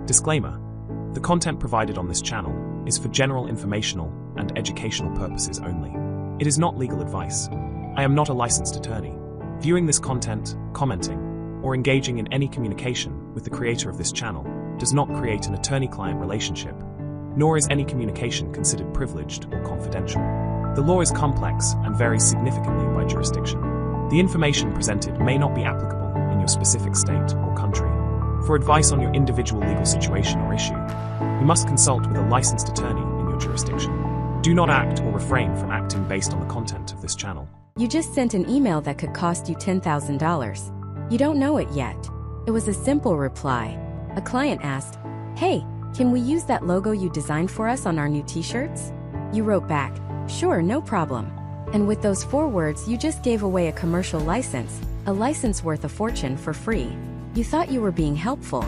Disclaimer: the content provided on this channel is for general informational and educational purposes only. It is not legal advice. I am not a licensed attorney. Viewing this content, commenting, or engaging in any communication with the creator of this channel does not create an attorney-client relationship, nor is any communication considered privileged or confidential. The law is complex and varies significantly by jurisdiction. The information presented may not be applicable in your specific state or country. For advice on your individual legal situation or issue, you must consult with a licensed attorney in your jurisdiction. Do not act or refrain from acting based on the content of this channel. You just sent an email that could cost you $10,000. You don't know it yet. It was a simple reply. A client asked, "Hey, can we use that logo you designed for us on our new t-shirts?" You wrote back, "Sure, no problem." And with those 4 words, you just gave away a commercial license, a license worth a fortune for free. You thought you were being helpful.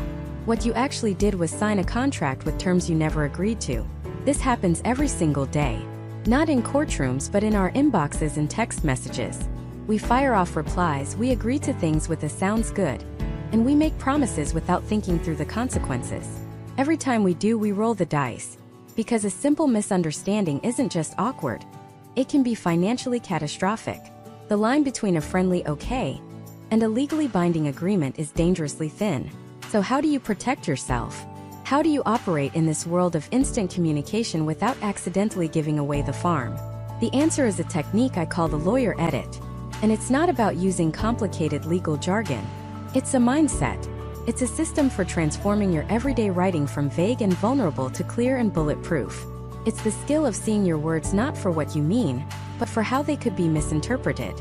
What you actually did was sign a contract with terms you never agreed to. This happens every single day. Not in courtrooms, but in our inboxes and text messages. We fire off replies, we agree to things with a "sounds good," and we make promises without thinking through the consequences. Every time we do, we roll the dice. Because a simple misunderstanding isn't just awkward. It can be financially catastrophic. The line between a friendly "okay" and a legally binding agreement is dangerously thin. So how do you protect yourself? How do you operate in this world of instant communication without accidentally giving away the farm? The answer is a technique I call the lawyer edit. And it's not about using complicated legal jargon. It's a mindset. It's a system for transforming your everyday writing from vague and vulnerable to clear and bulletproof. It's the skill of seeing your words not for what you mean, but for how they could be misinterpreted.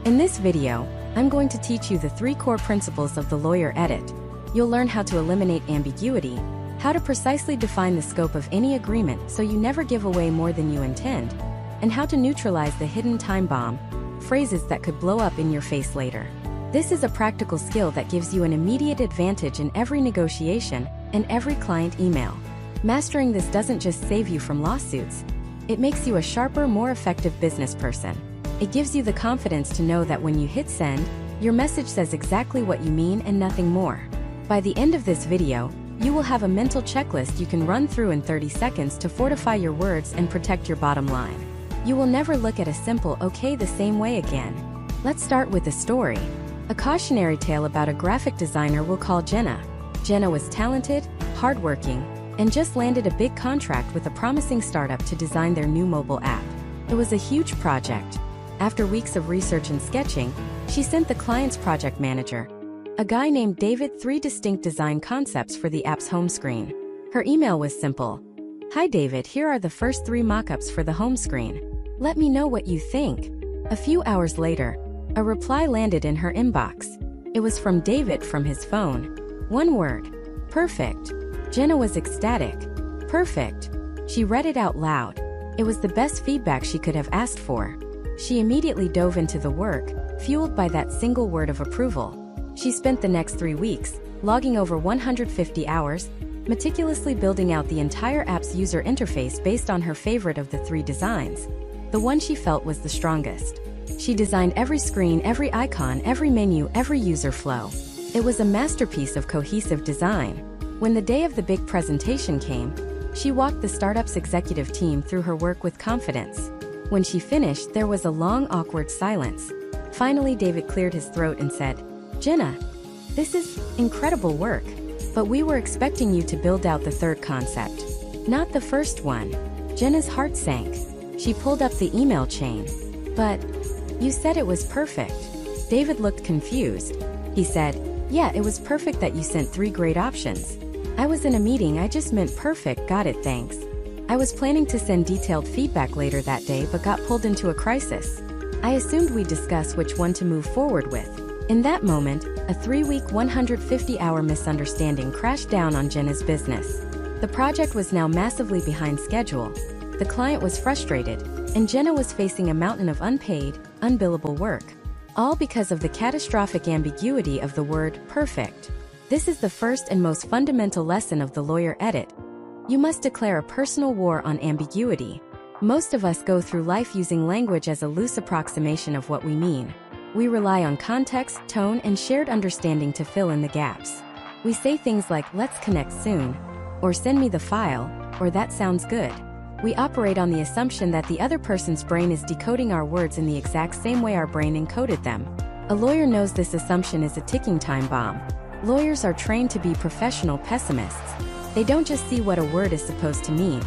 In this video, I'm going to teach you the 3 core principles of the lawyer edit. You'll learn how to eliminate ambiguity, how to precisely define the scope of any agreement so you never give away more than you intend, and how to neutralize the hidden time bomb, phrases that could blow up in your face later. This is a practical skill that gives you an immediate advantage in every negotiation and every client email. Mastering this doesn't just save you from lawsuits, it makes you a sharper, more effective business person. It gives you the confidence to know that when you hit send, your message says exactly what you mean and nothing more. By the end of this video, you will have a mental checklist you can run through in 30 seconds to fortify your words and protect your bottom line. You will never look at a simple "okay" the same way again. Let's start with a story. A cautionary tale about a graphic designer we'll call Jenna. Jenna was talented, hardworking, and just landed a big contract with a promising startup to design their new mobile app. It was a huge project. After weeks of research and sketching, she sent the client's project manager, a guy named David, 3 distinct design concepts for the app's home screen. Her email was simple. "Hi David, here are the first 3 mock-ups for the home screen. Let me know what you think." A few hours later, a reply landed in her inbox. It was from David from his phone. 1 word. "Perfect." Jenna was ecstatic. "Perfect." She read it out loud. It was the best feedback she could have asked for. She immediately dove into the work, fueled by that single word of approval. She spent the next 3 weeks, logging over 150 hours, meticulously building out the entire app's user interface based on her favorite of the 3 designs, the one she felt was the strongest. She designed every screen, every icon, every menu, every user flow. It was a masterpiece of cohesive design. When the day of the big presentation came, she walked the startup's executive team through her work with confidence. When she finished, there was a long, awkward silence. Finally, David cleared his throat and said, "Jenna, this is incredible work, but we were expecting you to build out the 3rd concept, not the first one." Jenna's heart sank. She pulled up the email chain. "But you said it was perfect." David looked confused. He said, "Yeah, it was perfect that you sent 3 great options. I was in a meeting, I just meant perfect, got it, thanks. I was planning to send detailed feedback later that day but got pulled into a crisis. I assumed we'd discuss which one to move forward with." In that moment, a 3-week, 150-hour misunderstanding crashed down on Jenna's business. The project was now massively behind schedule. The client was frustrated, and Jenna was facing a mountain of unpaid, unbillable work. All because of the catastrophic ambiguity of the word "perfect." This is the first and most fundamental lesson of the lawyer edit. You must declare a personal war on ambiguity. Most of us go through life using language as a loose approximation of what we mean. We rely on context, tone, and shared understanding to fill in the gaps. We say things like "let's connect soon," or send me the file, or that sounds good. We operate on the assumption that the other person's brain is decoding our words in the exact same way our brain encoded them. A lawyer knows this assumption is a ticking time bomb. Lawyers are trained to be professional pessimists. They don't just see what a word is supposed to mean.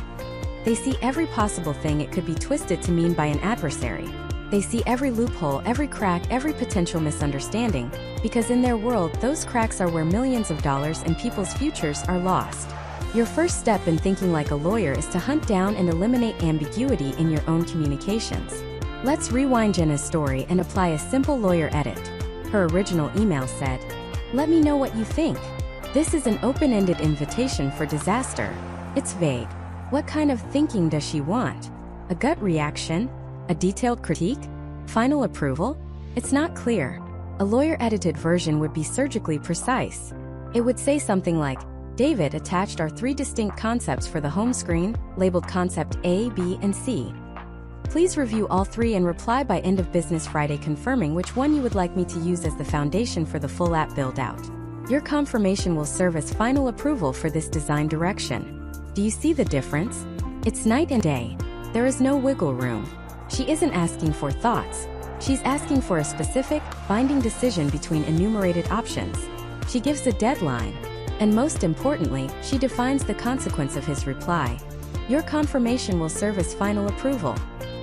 They see every possible thing it could be twisted to mean by an adversary. They see every loophole, every crack, every potential misunderstanding, because in their world, those cracks are where millions of dollars and people's futures are lost. Your first step in thinking like a lawyer is to hunt down and eliminate ambiguity in your own communications. Let's rewind Jenna's story and apply a simple lawyer edit. Her original email said, "Let me know what you think." This is an open-ended invitation for disaster. It's vague. What kind of thinking does she want? A gut reaction? A detailed critique? Final approval? It's not clear. A lawyer-edited version would be surgically precise. It would say something like, "David attached are 3 distinct concepts for the home screen, labeled Concept A, B, and C. Please review all 3 and reply by end of business Friday confirming which one you would like me to use as the foundation for the full app build-out." Your confirmation will serve as final approval for this design direction. Do you see the difference? It's night and day. There is no wiggle room. She isn't asking for thoughts. She's asking for a specific, binding decision between enumerated options. She gives a deadline. And most importantly, she defines the consequence of his reply. Your confirmation will serve as final approval.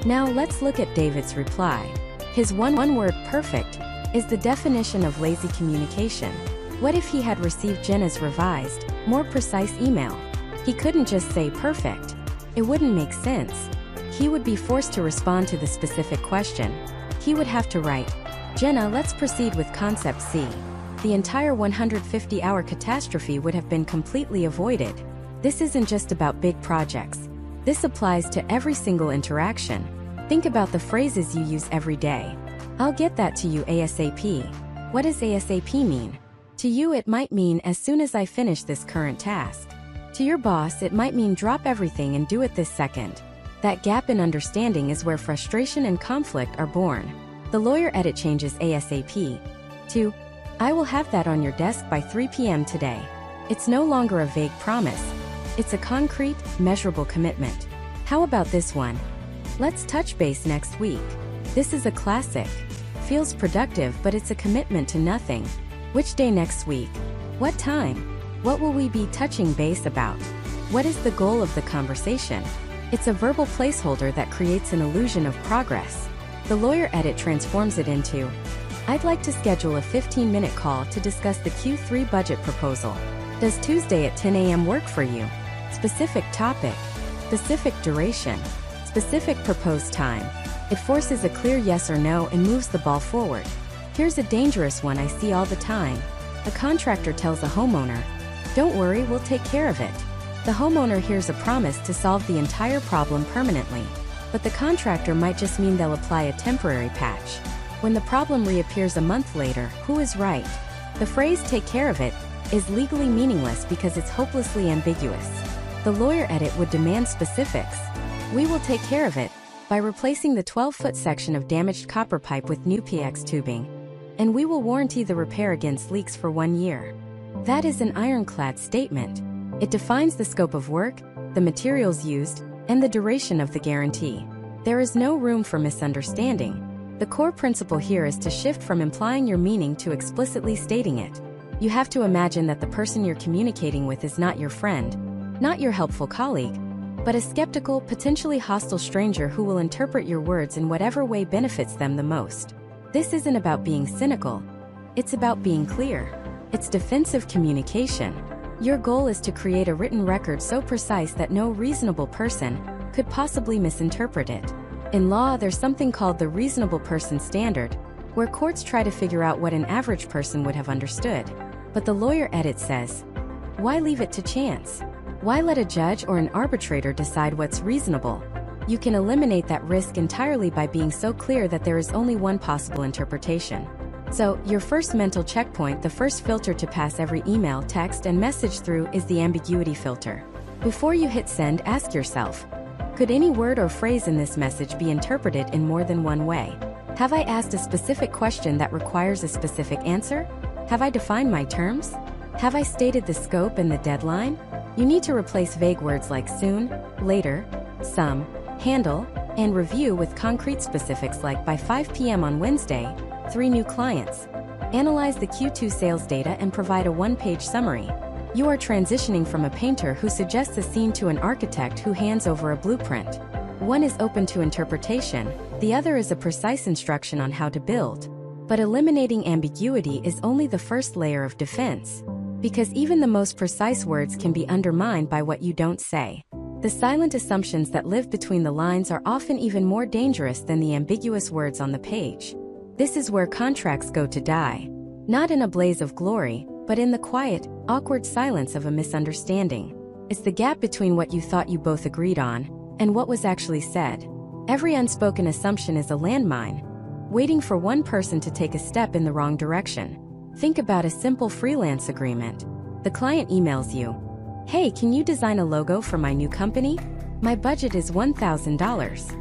Now let's look at David's reply. His one-word perfect is the definition of lazy communication. What if he had received Jenna's revised, more precise email? He couldn't just say perfect. It wouldn't make sense. He would be forced to respond to the specific question. He would have to write, "Jenna, let's proceed with Concept C." The entire 150-hour catastrophe would have been completely avoided. This isn't just about big projects. This applies to every single interaction. Think about the phrases you use every day. "I'll get that to you ASAP." What does ASAP mean? To you, it might mean as soon as I finish this current task. To your boss, it might mean drop everything and do it this second. That gap in understanding is where frustration and conflict are born. The lawyer edit changes ASAP to, "I will have that on your desk by 3 p.m. today." It's no longer a vague promise. It's a concrete, measurable commitment. How about this one? "Let's touch base next week." This is a classic. Feels productive, but it's a commitment to nothing. Which day next week? What time? What will we be touching base about? What is the goal of the conversation? It's a verbal placeholder that creates an illusion of progress. The lawyer edit transforms it into, "I'd like to schedule a 15-minute call to discuss the Q3 budget proposal. Does Tuesday at 10 a.m. work for you?" Specific topic, specific duration, specific proposed time. It forces a clear yes or no and moves the ball forward. Here's a dangerous one I see all the time. A contractor tells a homeowner, "Don't worry, we'll take care of it." The homeowner hears a promise to solve the entire problem permanently. But the contractor might just mean they'll apply a temporary patch. When the problem reappears a month later, who is right? The phrase "take care of it" is legally meaningless because it's hopelessly ambiguous. The lawyer edit would demand specifics. "We will take care of it by replacing the 12-foot section of damaged copper pipe with new PX tubing. And we will warranty the repair against leaks for 1 year." That is an ironclad statement. It defines the scope of work, the materials used, and the duration of the guarantee. There is no room for misunderstanding. The core principle here is to shift from implying your meaning to explicitly stating it. You have to imagine that the person you're communicating with is not your friend, not your helpful colleague, but a skeptical, potentially hostile stranger who will interpret your words in whatever way benefits them the most. This isn't about being cynical. It's about being clear. It's defensive communication. Your goal is to create a written record so precise that no reasonable person could possibly misinterpret it. In law, there's something called the reasonable person standard, where courts try to figure out what an average person would have understood. But the lawyer edit says, why leave it to chance? Why let a judge or an arbitrator decide what's reasonable? You can eliminate that risk entirely by being so clear that there is only one possible interpretation. So, your first mental checkpoint, the first filter to pass every email, text, and message through is the ambiguity filter. Before you hit send, ask yourself, could any word or phrase in this message be interpreted in more than one way? Have I asked a specific question that requires a specific answer? Have I defined my terms? Have I stated the scope and the deadline? You need to replace vague words like soon, later, some, handle, and review with concrete specifics like by 5 p.m. on Wednesday, 3 new clients. Analyze the Q2 sales data and provide a one-page summary. You are transitioning from a painter who suggests a scene to an architect who hands over a blueprint. One is open to interpretation, the other is a precise instruction on how to build. But eliminating ambiguity is only the first layer of defense, because even the most precise words can be undermined by what you don't say. The silent assumptions that live between the lines are often even more dangerous than the ambiguous words on the page. This is where contracts go to die. Not in a blaze of glory, but in the quiet, awkward silence of a misunderstanding. It's the gap between what you thought you both agreed on and what was actually said. Every unspoken assumption is a landmine, waiting for one person to take a step in the wrong direction. Think about a simple freelance agreement. The client emails you, "Hey, can you design a logo for my new company? My budget is $1,000.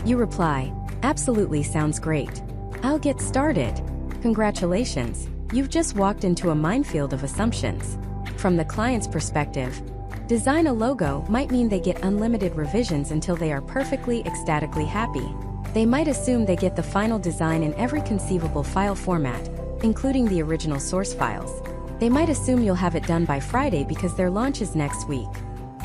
You reply, "Absolutely, sounds great. I'll get started." Congratulations, you've just walked into a minefield of assumptions. From the client's perspective, design a logo might mean they get unlimited revisions until they are perfectly, ecstatically happy. They might assume they get the final design in every conceivable file format, including the original source files. They might assume you'll have it done by Friday because their launch is next week.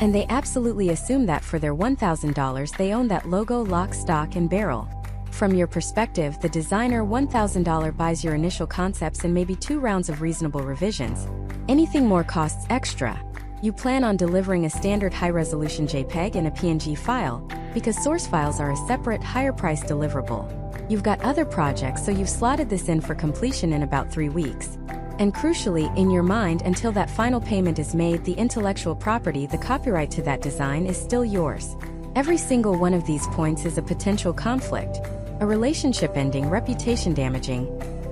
And they absolutely assume that for their $1,000 they own that logo lock, stock, and barrel. From your perspective, the designer $1,000 buys your initial concepts and maybe 2 rounds of reasonable revisions. Anything more costs extra. You plan on delivering a standard high-resolution JPEG and a PNG file, because source files are a separate, higher-priced deliverable. You've got other projects, so you've slotted this in for completion in about 3 weeks. And crucially, in your mind, until that final payment is made, the intellectual property, the copyright to that design, is still yours. Every single one of these points is a potential conflict. A relationship ending, reputation damaging,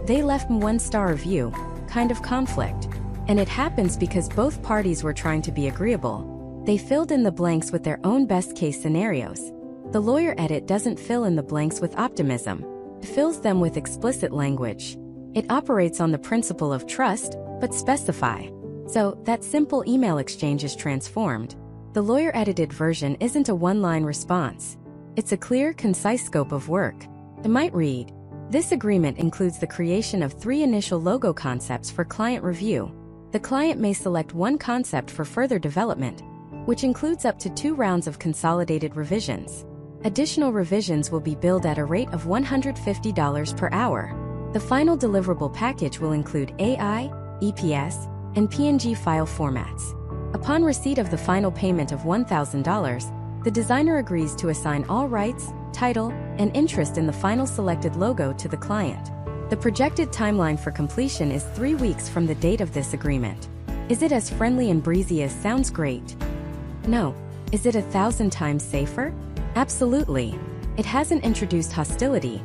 they left me 1-star review, kind of conflict. And it happens because both parties were trying to be agreeable. They filled in the blanks with their own best-case scenarios. The lawyer edit doesn't fill in the blanks with optimism. It fills them with explicit language. It operates on the principle of trust, but specify. So, that simple email exchange is transformed. The lawyer-edited version isn't a one-line response. It's a clear, concise scope of work. It might read, "This agreement includes the creation of 3 initial logo concepts for client review. The client may select one concept for further development, which includes up to 2 rounds of consolidated revisions. Additional revisions will be billed at a rate of $150 per hour. The final deliverable package will include AI, EPS, and PNG file formats." Upon receipt of the final payment of $1,000, the designer agrees to assign all rights, title, and interest in the final selected logo to the client. The projected timeline for completion is 3 weeks from the date of this agreement. Is it as friendly and breezy as sounds great? No. Is it 1,000 times safer? Absolutely. It hasn't introduced hostility.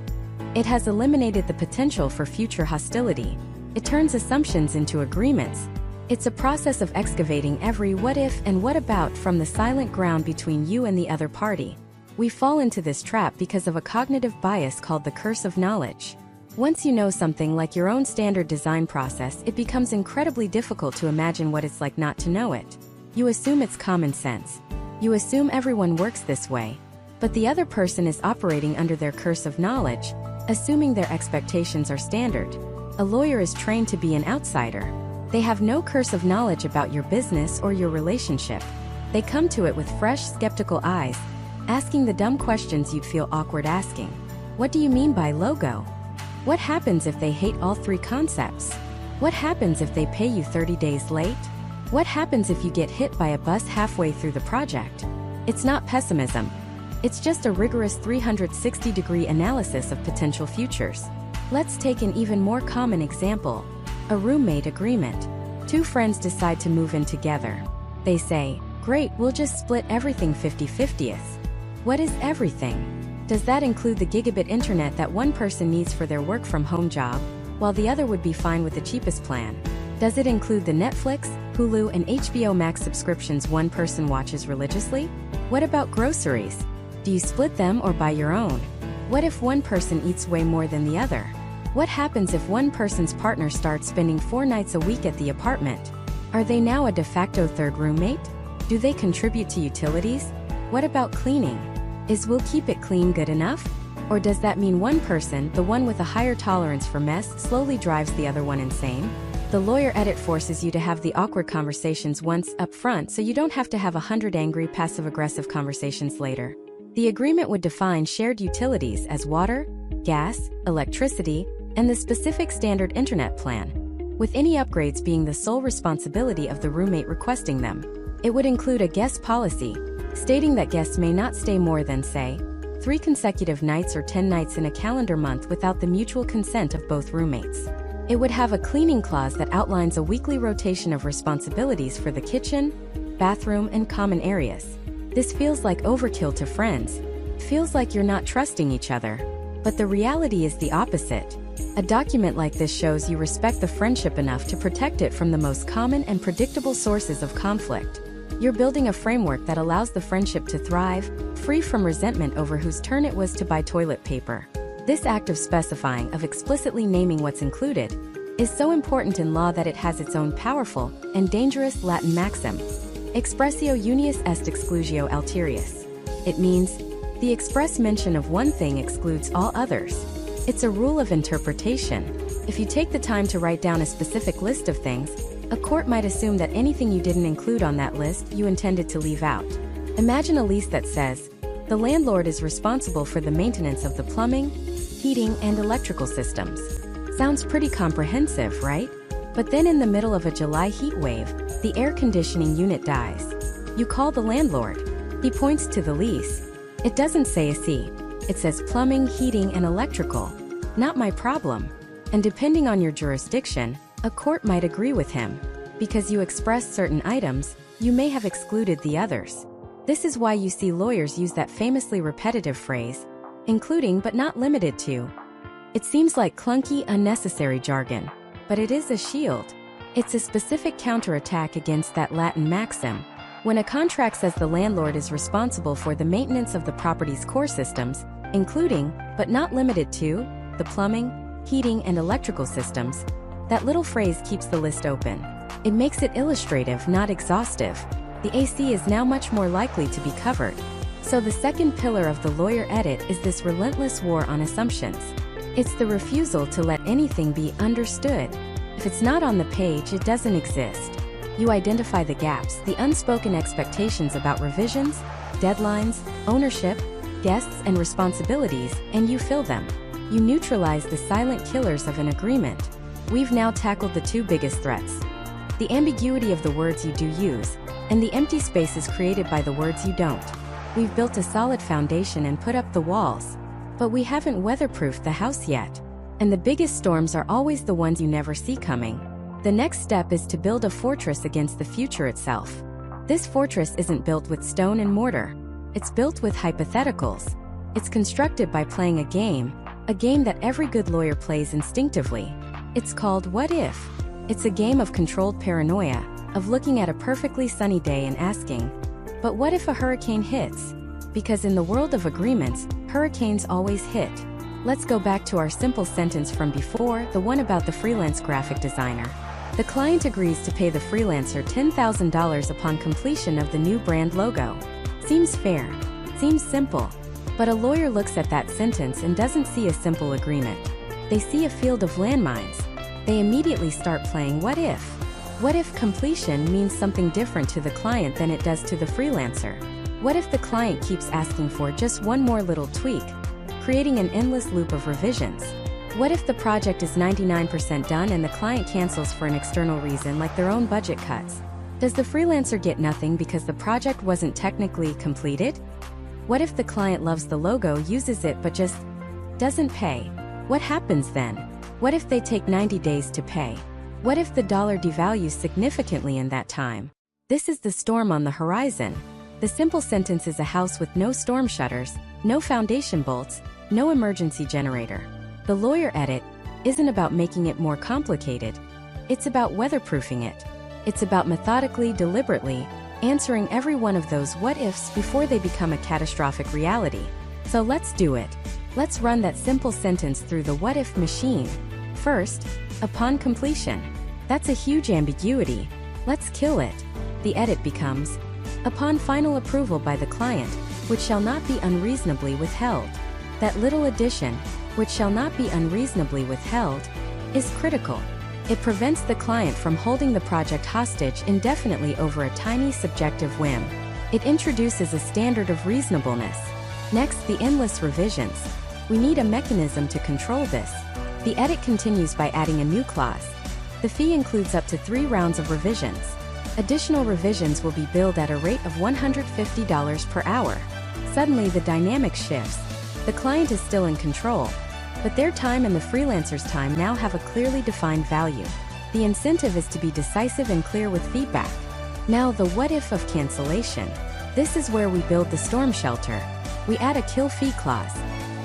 It has eliminated the potential for future hostility. It turns assumptions into agreements. It's a process of excavating every what if and what about from the silent ground between you and the other party. We fall into this trap because of a cognitive bias called the curse of knowledge. Once you know something like your own standard design process, it becomes incredibly difficult to imagine what it's like not to know it. You assume it's common sense. You assume everyone works this way. But the other person is operating under their curse of knowledge, assuming their expectations are standard. A lawyer is trained to be an outsider. They have no curse of knowledge about your business or your relationship. They come to it with fresh, skeptical eyes, asking the dumb questions you'd feel awkward asking. What do you mean by logo? What happens if they hate all 3 concepts? What happens if they pay you 30 days late? What happens if you get hit by a bus halfway through the project? It's not pessimism. It's just a rigorous 360-degree analysis of potential futures. Let's take an even more common example. A roommate agreement. 2 friends decide to move in together. They say, "Great, we'll just split everything 50-50. What is everything? Does that include the gigabit internet that one person needs for their work-from-home job, while the other would be fine with the cheapest plan? Does it include the Netflix, Hulu, and HBO Max subscriptions one person watches religiously? What about groceries? Do you split them or buy your own? What if one person eats way more than the other? What happens if one person's partner starts spending 4 nights a week at the apartment? Are they now a de facto third roommate? Do they contribute to utilities? What about cleaning? Is "we'll keep it clean" good enough? Or does that mean one person, the one with a higher tolerance for mess, slowly drives the other one insane? The lawyer edit forces you to have the awkward conversations once up front so you don't have to have 100 angry, passive-aggressive conversations later. The agreement would define shared utilities as water, gas, electricity, and the specific standard internet plan, with any upgrades being the sole responsibility of the roommate requesting them. It would include a guest policy, stating that guests may not stay more than, say, 3 consecutive nights or 10 nights in a calendar month without the mutual consent of both roommates. It would have a cleaning clause that outlines a weekly rotation of responsibilities for the kitchen, bathroom, and common areas. This feels like overkill to friends. Feels like you're not trusting each other. But the reality is the opposite. A document like this shows you respect the friendship enough to protect it from the most common and predictable sources of conflict. You're building a framework that allows the friendship to thrive, free from resentment over whose turn it was to buy toilet paper. This act of specifying, of explicitly naming what's included, is so important in law that it has its own powerful and dangerous Latin maxim, expressio unius est exclusio alterius. It means, the express mention of one thing excludes all others. It's a rule of interpretation. If you take the time to write down a specific list of things, a court might assume that anything you didn't include on that list you intended to leave out. Imagine a lease that says, the landlord is responsible for the maintenance of the plumbing, heating, and electrical systems. Sounds pretty comprehensive, right? But then in the middle of a July heat wave, the air conditioning unit dies. You call the landlord. He points to the lease. It doesn't say AC. It says plumbing, heating, and electrical. Not my problem. And depending on your jurisdiction, a court might agree with him. Because you expressed certain items, you may have excluded the others. This is why you see lawyers use that famously repetitive phrase, including but not limited to. It seems like clunky, unnecessary jargon, but it is a shield. It's a specific counterattack against that Latin maxim. When a contract says the landlord is responsible for the maintenance of the property's core systems, including, but not limited to, the plumbing, heating, and electrical systems, that little phrase keeps the list open. It makes it illustrative, not exhaustive. The AC is now much more likely to be covered. So the second pillar of the lawyer edit is this relentless war on assumptions. It's the refusal to let anything be understood. If it's not on the page, it doesn't exist. You identify the gaps, the unspoken expectations about revisions, deadlines, ownership, guests, and responsibilities, and you fill them. You neutralize the silent killers of an agreement. We've now tackled the 2 biggest threats: the ambiguity of the words you do use, and the empty spaces created by the words you don't. We've built a solid foundation and put up the walls. But we haven't weatherproofed the house yet. And the biggest storms are always the ones you never see coming. The next step is to build a fortress against the future itself. This fortress isn't built with stone and mortar. It's built with hypotheticals. It's constructed by playing a game that every good lawyer plays instinctively. It's called What If? It's a game of controlled paranoia, of looking at a perfectly sunny day and asking, but what if a hurricane hits? Because in the world of agreements, hurricanes always hit. Let's go back to our simple sentence from before, the one about the freelance graphic designer. The client agrees to pay the freelancer $10,000 upon completion of the new brand logo. Seems fair. Seems simple. But a lawyer looks at that sentence and doesn't see a simple agreement. They see a field of landmines. They immediately start playing what if. What if completion means something different to the client than it does to the freelancer? What if the client keeps asking for just one more little tweak, creating an endless loop of revisions? What if the project is 99% done and the client cancels for an external reason like their own budget cuts? Does the freelancer get nothing because the project wasn't technically completed? What if the client loves the logo, uses it, but just doesn't pay? What happens then? What if they take 90 days to pay? What if the dollar devalues significantly in that time? This is the storm on the horizon. The simple sentence is a house with no storm shutters, no foundation bolts, no emergency generator. The lawyer edit isn't about making it more complicated. It's about weatherproofing it. It's about methodically, deliberately, answering every one of those what-ifs before they become a catastrophic reality. So let's do it. Let's run that simple sentence through the what-if machine. First, upon completion. That's a huge ambiguity. Let's kill it. The edit becomes, Upon final approval by the client, which shall not be unreasonably withheld. That little addition, which shall not be unreasonably withheld, is critical. It prevents the client from holding the project hostage indefinitely over a tiny subjective whim. It introduces a standard of reasonableness. Next, the endless revisions. We need a mechanism to control this. The edit continues by adding a new clause. The fee includes up to 3 rounds of revisions. Additional revisions will be billed at a rate of $150 per hour. Suddenly the dynamic shifts. The client is still in control, but their time and the freelancer's time now have a clearly defined value. The incentive is to be decisive and clear with feedback. Now the what if of cancellation. This is where we build the storm shelter. We add a kill fee clause.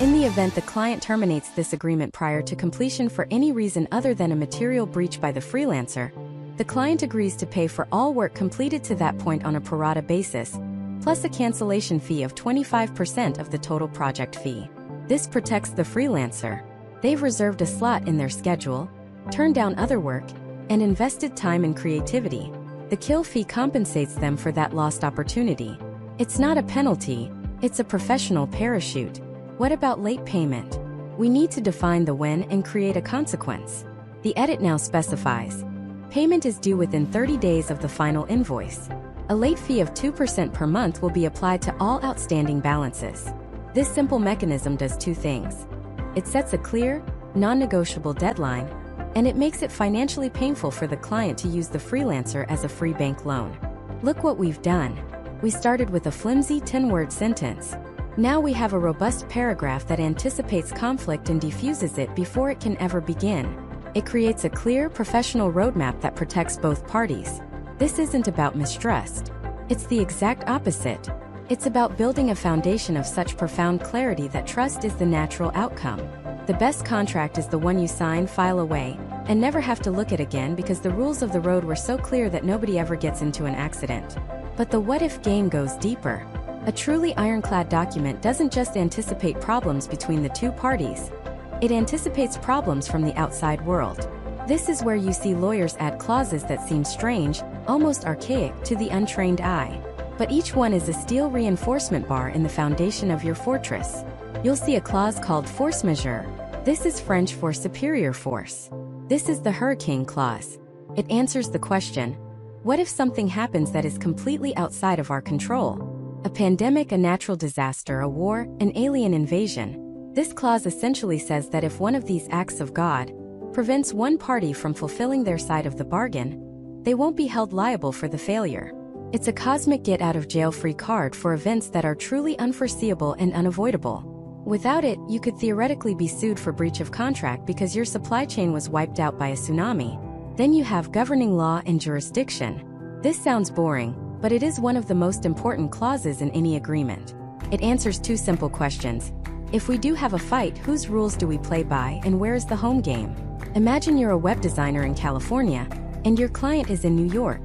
In the event the client terminates this agreement prior to completion for any reason other than a material breach by the freelancer, the client agrees to pay for all work completed to that point on a pro rata basis, plus a cancellation fee of 25% of the total project fee. This protects the freelancer. They've reserved a slot in their schedule, turned down other work, and invested time and creativity. The kill fee compensates them for that lost opportunity. It's not a penalty, it's a professional parachute. What about late payment? We need to define the when and create a consequence. The edit now specifies payment is due within 30 days of the final invoice. A late fee of 2% per month will be applied to all outstanding balances. This simple mechanism does 2 things. It sets a clear, non-negotiable deadline, and it makes it financially painful for the client to use the freelancer as a free bank loan. Look what we've done. We started with a flimsy 10-word sentence. Now we have a robust paragraph that anticipates conflict and diffuses it before it can ever begin. It creates a clear, professional roadmap that protects both parties. This isn't about mistrust. It's the exact opposite. It's about building a foundation of such profound clarity that trust is the natural outcome. The best contract is the one you sign, file away, and never have to look at again because the rules of the road were so clear that nobody ever gets into an accident. But the what-if game goes deeper. A truly ironclad document doesn't just anticipate problems between the 2 parties. It anticipates problems from the outside world. This is where you see lawyers add clauses that seem strange, almost archaic to the untrained eye. But each one is a steel reinforcement bar in the foundation of your fortress. You'll see a clause called force majeure. This is French for superior force. This is the hurricane clause. It answers the question, what if something happens that is completely outside of our control? A pandemic, a natural disaster, a war, an alien invasion. This clause essentially says that if one of these acts of God prevents one party from fulfilling their side of the bargain, they won't be held liable for the failure. It's a cosmic get-out-of-jail-free card for events that are truly unforeseeable and unavoidable. Without it, you could theoretically be sued for breach of contract because your supply chain was wiped out by a tsunami. Then you have governing law and jurisdiction. This sounds boring, but it is one of the most important clauses in any agreement. It answers 2 simple questions. If we do have a fight, whose rules do we play by and where is the home game? Imagine you're a web designer in California, and your client is in New York.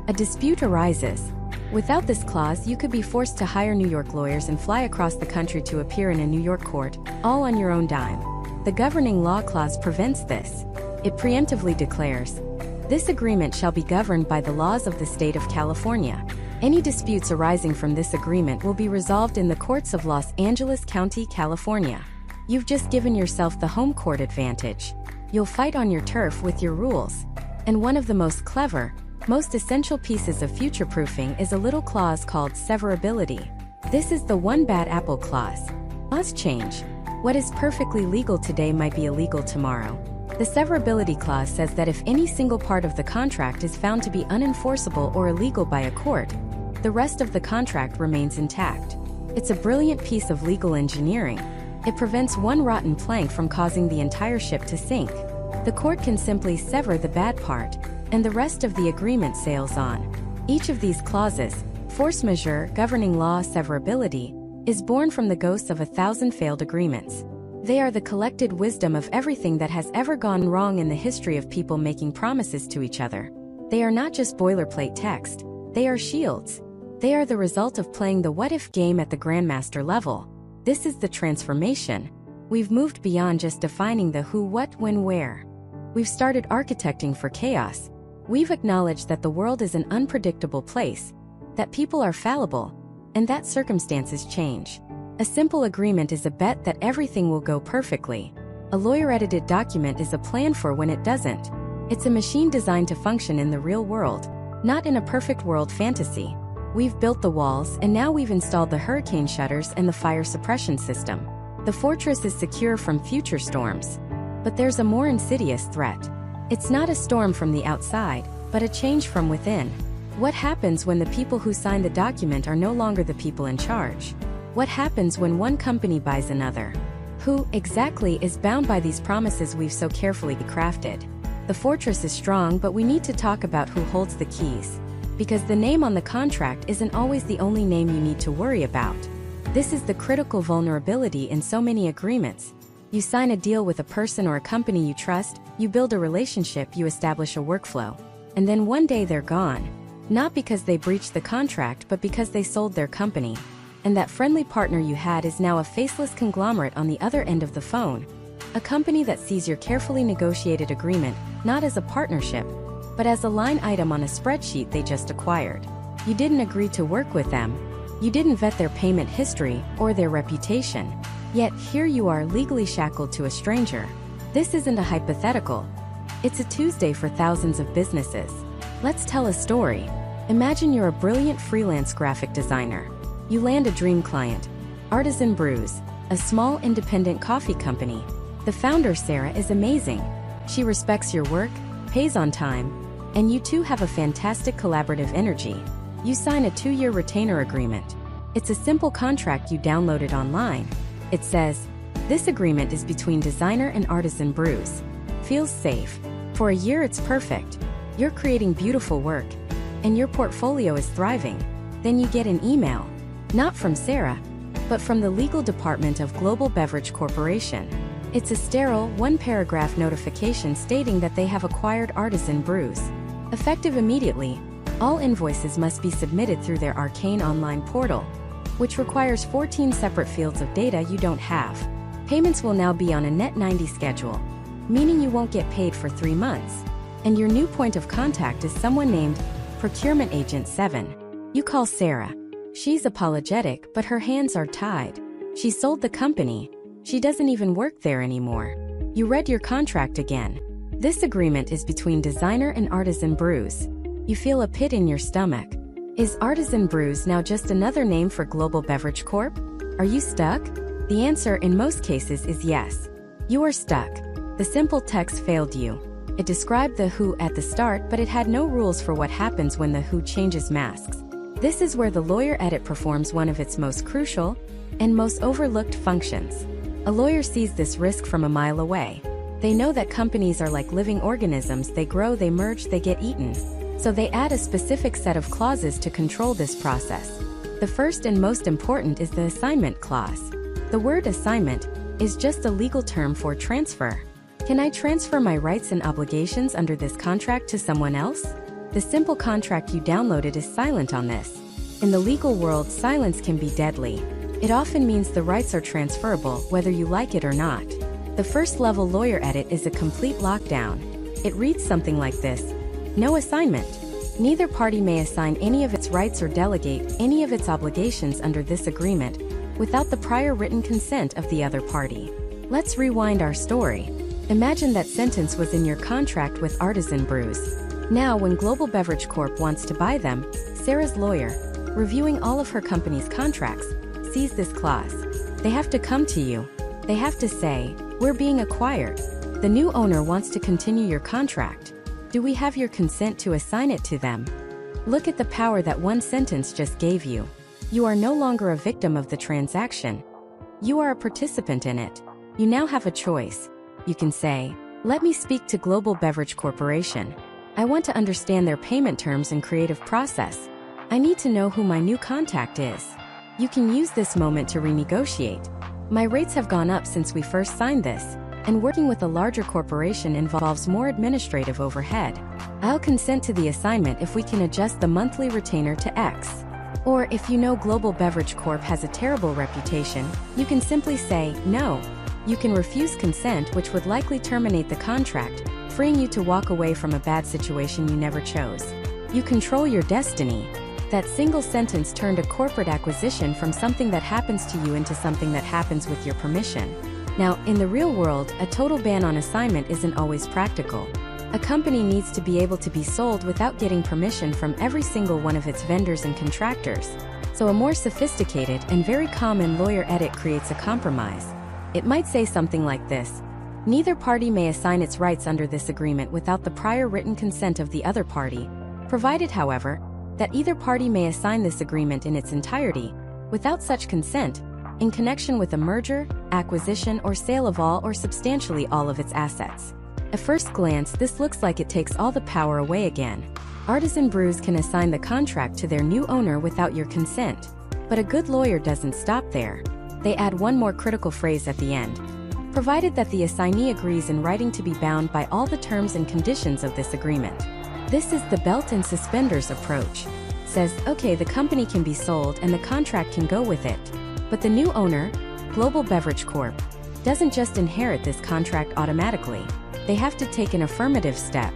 A dispute arises. Without this clause, you could be forced to hire New York lawyers and fly across the country to appear in a New York court, all on your own dime. The governing law clause prevents this. It preemptively declares, this agreement shall be governed by the laws of the state of California. Any disputes arising from this agreement will be resolved in the courts of Los Angeles County, California. You've just given yourself the home court advantage. You'll fight on your turf with your rules. And one of the most clever, most essential pieces of future-proofing is a little clause called severability. This is the one bad apple clause. Laws change. What is perfectly legal today might be illegal tomorrow. The severability clause says that if any single part of the contract is found to be unenforceable or illegal by a court, the rest of the contract remains intact. It's a brilliant piece of legal engineering. It prevents one rotten plank from causing the entire ship to sink. The court can simply sever the bad part, and the rest of the agreement sails on. Each of these clauses, force majeure, governing law, severability, is born from the ghosts of 1,000 failed agreements. They are the collected wisdom of everything that has ever gone wrong in the history of people making promises to each other. They are not just boilerplate text, they are shields. They are the result of playing the what-if game at the grandmaster level. This is the transformation. We've moved beyond just defining the who, what, when, where. We've started architecting for chaos. We've acknowledged that the world is an unpredictable place, that people are fallible, and that circumstances change. A simple agreement is a bet that everything will go perfectly. A lawyer-edited document is a plan for when it doesn't. It's a machine designed to function in the real world, not in a perfect world fantasy. We've built the walls, and now we've installed the hurricane shutters and the fire suppression system. The fortress is secure from future storms. But there's a more insidious threat. It's not a storm from the outside, but a change from within. What happens when the people who sign the document are no longer the people in charge? What happens when one company buys another? Who, exactly, is bound by these promises we've so carefully crafted? The fortress is strong, but we need to talk about who holds the keys. Because the name on the contract isn't always the only name you need to worry about. This is the critical vulnerability in so many agreements. You sign a deal with a person or a company you trust, you build a relationship, you establish a workflow. And then one day they're gone. Not because they breached the contract, but because they sold their company. And that friendly partner you had is now a faceless conglomerate on the other end of the phone. A company that sees your carefully negotiated agreement, not as a partnership, but as a line item on a spreadsheet they just acquired. You didn't agree to work with them. You didn't vet their payment history or their reputation. Yet here you are legally shackled to a stranger. This isn't a hypothetical. It's a Tuesday for thousands of businesses. Let's tell a story. Imagine you're a brilliant freelance graphic designer. You land a dream client, Artisan Brews, a small independent coffee company. The founder, Sarah, is amazing. She respects your work, pays on time, and you two have a fantastic collaborative energy. You sign a 2-year retainer agreement. It's a simple contract you downloaded online. It says, "This agreement is between designer and Artisan Brews." Feels safe. For a year it's perfect. You're creating beautiful work, and your portfolio is thriving. Then you get an email. Not from Sarah, but from the legal department of Global Beverage Corporation. It's a sterile, one-paragraph notification stating that they have acquired Artisan Brews. Effective immediately, all invoices must be submitted through their arcane online portal, which requires 14 separate fields of data you don't have. Payments will now be on a net 90 schedule, meaning you won't get paid for 3 months. And your new point of contact is someone named Procurement Agent 7. You call Sarah. She's apologetic, but her hands are tied. She sold the company. She doesn't even work there anymore. You read your contract again. This agreement is between designer and Artisan Brews. You feel a pit in your stomach. Is Artisan Brews now just another name for Global Beverage Corp? Are you stuck? The answer in most cases is yes. You are stuck. The simple text failed you. It described the who at the start, but it had no rules for what happens when the who changes masks. This is where the lawyer edit performs one of its most crucial and most overlooked functions. A lawyer sees this risk from a mile away. They know that companies are like living organisms. They grow, they merge, they get eaten. So they add a specific set of clauses to control this process. The first and most important is the assignment clause. The word assignment is just a legal term for transfer. Can I transfer my rights and obligations under this contract to someone else? The simple contract you downloaded is silent on this. In the legal world, silence can be deadly. It often means the rights are transferable, whether you like it or not. The first level lawyer edit is a complete lockdown. It reads something like this: no assignment. Neither party may assign any of its rights or delegate any of its obligations under this agreement without the prior written consent of the other party. Let's rewind our story. Imagine that sentence was in your contract with Artisan Brews. Now, when Global Beverage Corp wants to buy them, Sarah's lawyer, reviewing all of her company's contracts, sees this clause. They have to come to you. They have to say, "We're being acquired. The new owner wants to continue your contract. Do we have your consent to assign it to them?" Look at the power that one sentence just gave you. You are no longer a victim of the transaction. You are a participant in it. You now have a choice. You can say, "Let me speak to Global Beverage Corporation. I want to understand their payment terms and creative process. I need to know who my new contact is." You can use this moment to renegotiate. "My rates have gone up since we first signed this, and working with a larger corporation involves more administrative overhead. I'll consent to the assignment if we can adjust the monthly retainer to X." Or if you know Global Beverage Corp has a terrible reputation, you can simply say, "No." You can refuse consent, which would likely terminate the contract, freeing you to walk away from a bad situation you never chose. You control your destiny. That single sentence turned a corporate acquisition from something that happens to you into something that happens with your permission. Now, in the real world, a total ban on assignment isn't always practical. A company needs to be able to be sold without getting permission from every single one of its vendors and contractors. So a more sophisticated and very common lawyer edit creates a compromise. It might say something like this: neither party may assign its rights under this agreement without the prior written consent of the other party, provided, however, that either party may assign this agreement in its entirety, without such consent, in connection with a merger, acquisition, or sale of all or substantially all of its assets. At first glance, this looks like it takes all the power away again. Artisan Brews can assign the contract to their new owner without your consent. But a good lawyer doesn't stop there. They add one more critical phrase at the end. Provided that the assignee agrees in writing to be bound by all the terms and conditions of this agreement. This is the belt and suspenders approach. Says, okay, the company can be sold and the contract can go with it. But the new owner, Global Beverage Corp., doesn't just inherit this contract automatically. They have to take an affirmative step.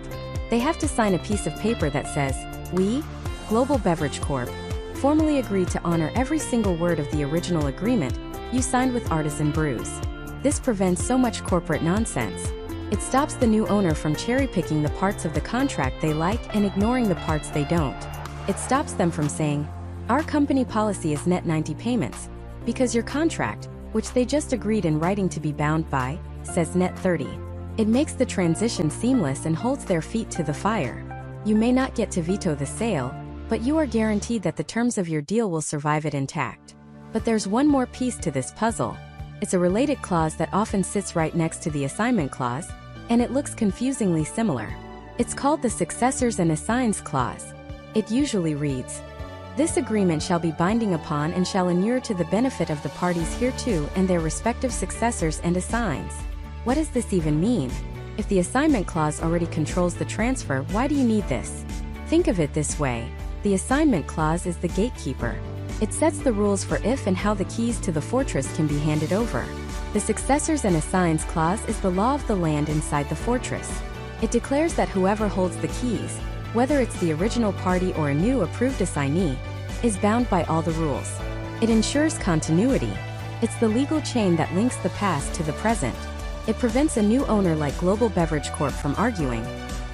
They have to sign a piece of paper that says, we, Global Beverage Corp., formally agree to honor every single word of the original agreement you signed with Artisan Brews. This prevents so much corporate nonsense. It stops the new owner from cherry-picking the parts of the contract they like and ignoring the parts they don't. It stops them from saying, our company policy is net 90 payments, because your contract, which they just agreed in writing to be bound by, says net 30. It makes the transition seamless and holds their feet to the fire. You may not get to veto the sale, but you are guaranteed that the terms of your deal will survive it intact. But there's one more piece to this puzzle. It's a related clause that often sits right next to the assignment clause, and it looks confusingly similar. It's called the Successors and Assigns clause. It usually reads, this agreement shall be binding upon and shall inure to the benefit of the parties hereto and their respective successors and assigns. What does this even mean? If the assignment clause already controls the transfer, why do you need this? Think of it this way. The assignment clause is the gatekeeper. It sets the rules for if and how the keys to the fortress can be handed over. The Successors and Assigns clause is the law of the land inside the fortress. It declares that whoever holds the keys, whether it's the original party or a new approved assignee, is bound by all the rules. It ensures continuity. It's the legal chain that links the past to the present. It prevents a new owner like Global Beverage Corp. From arguing,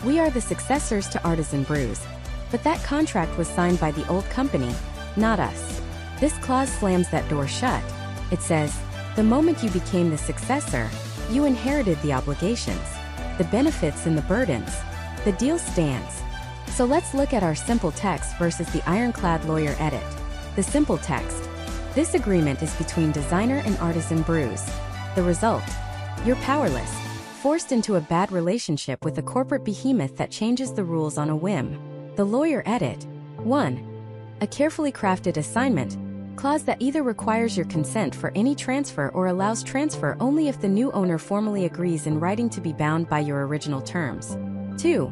we are the successors to Artisan Brews, but that contract was signed by the old company, not us. This clause slams that door shut. It says, the moment you became the successor, you inherited the obligations, the benefits and the burdens. The deal stands. So let's look at our simple text versus the Ironclad lawyer edit. The simple text. This agreement is between designer and Artisan Brews. The result? You're powerless, forced into a bad relationship with a corporate behemoth that changes the rules on a whim. The lawyer edit. 1. A carefully crafted assignment clause that either requires your consent for any transfer or allows transfer only if the new owner formally agrees in writing to be bound by your original terms. 2.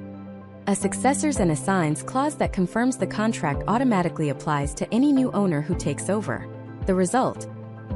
A Successors and Assigns clause that confirms the contract automatically applies to any new owner who takes over. The result?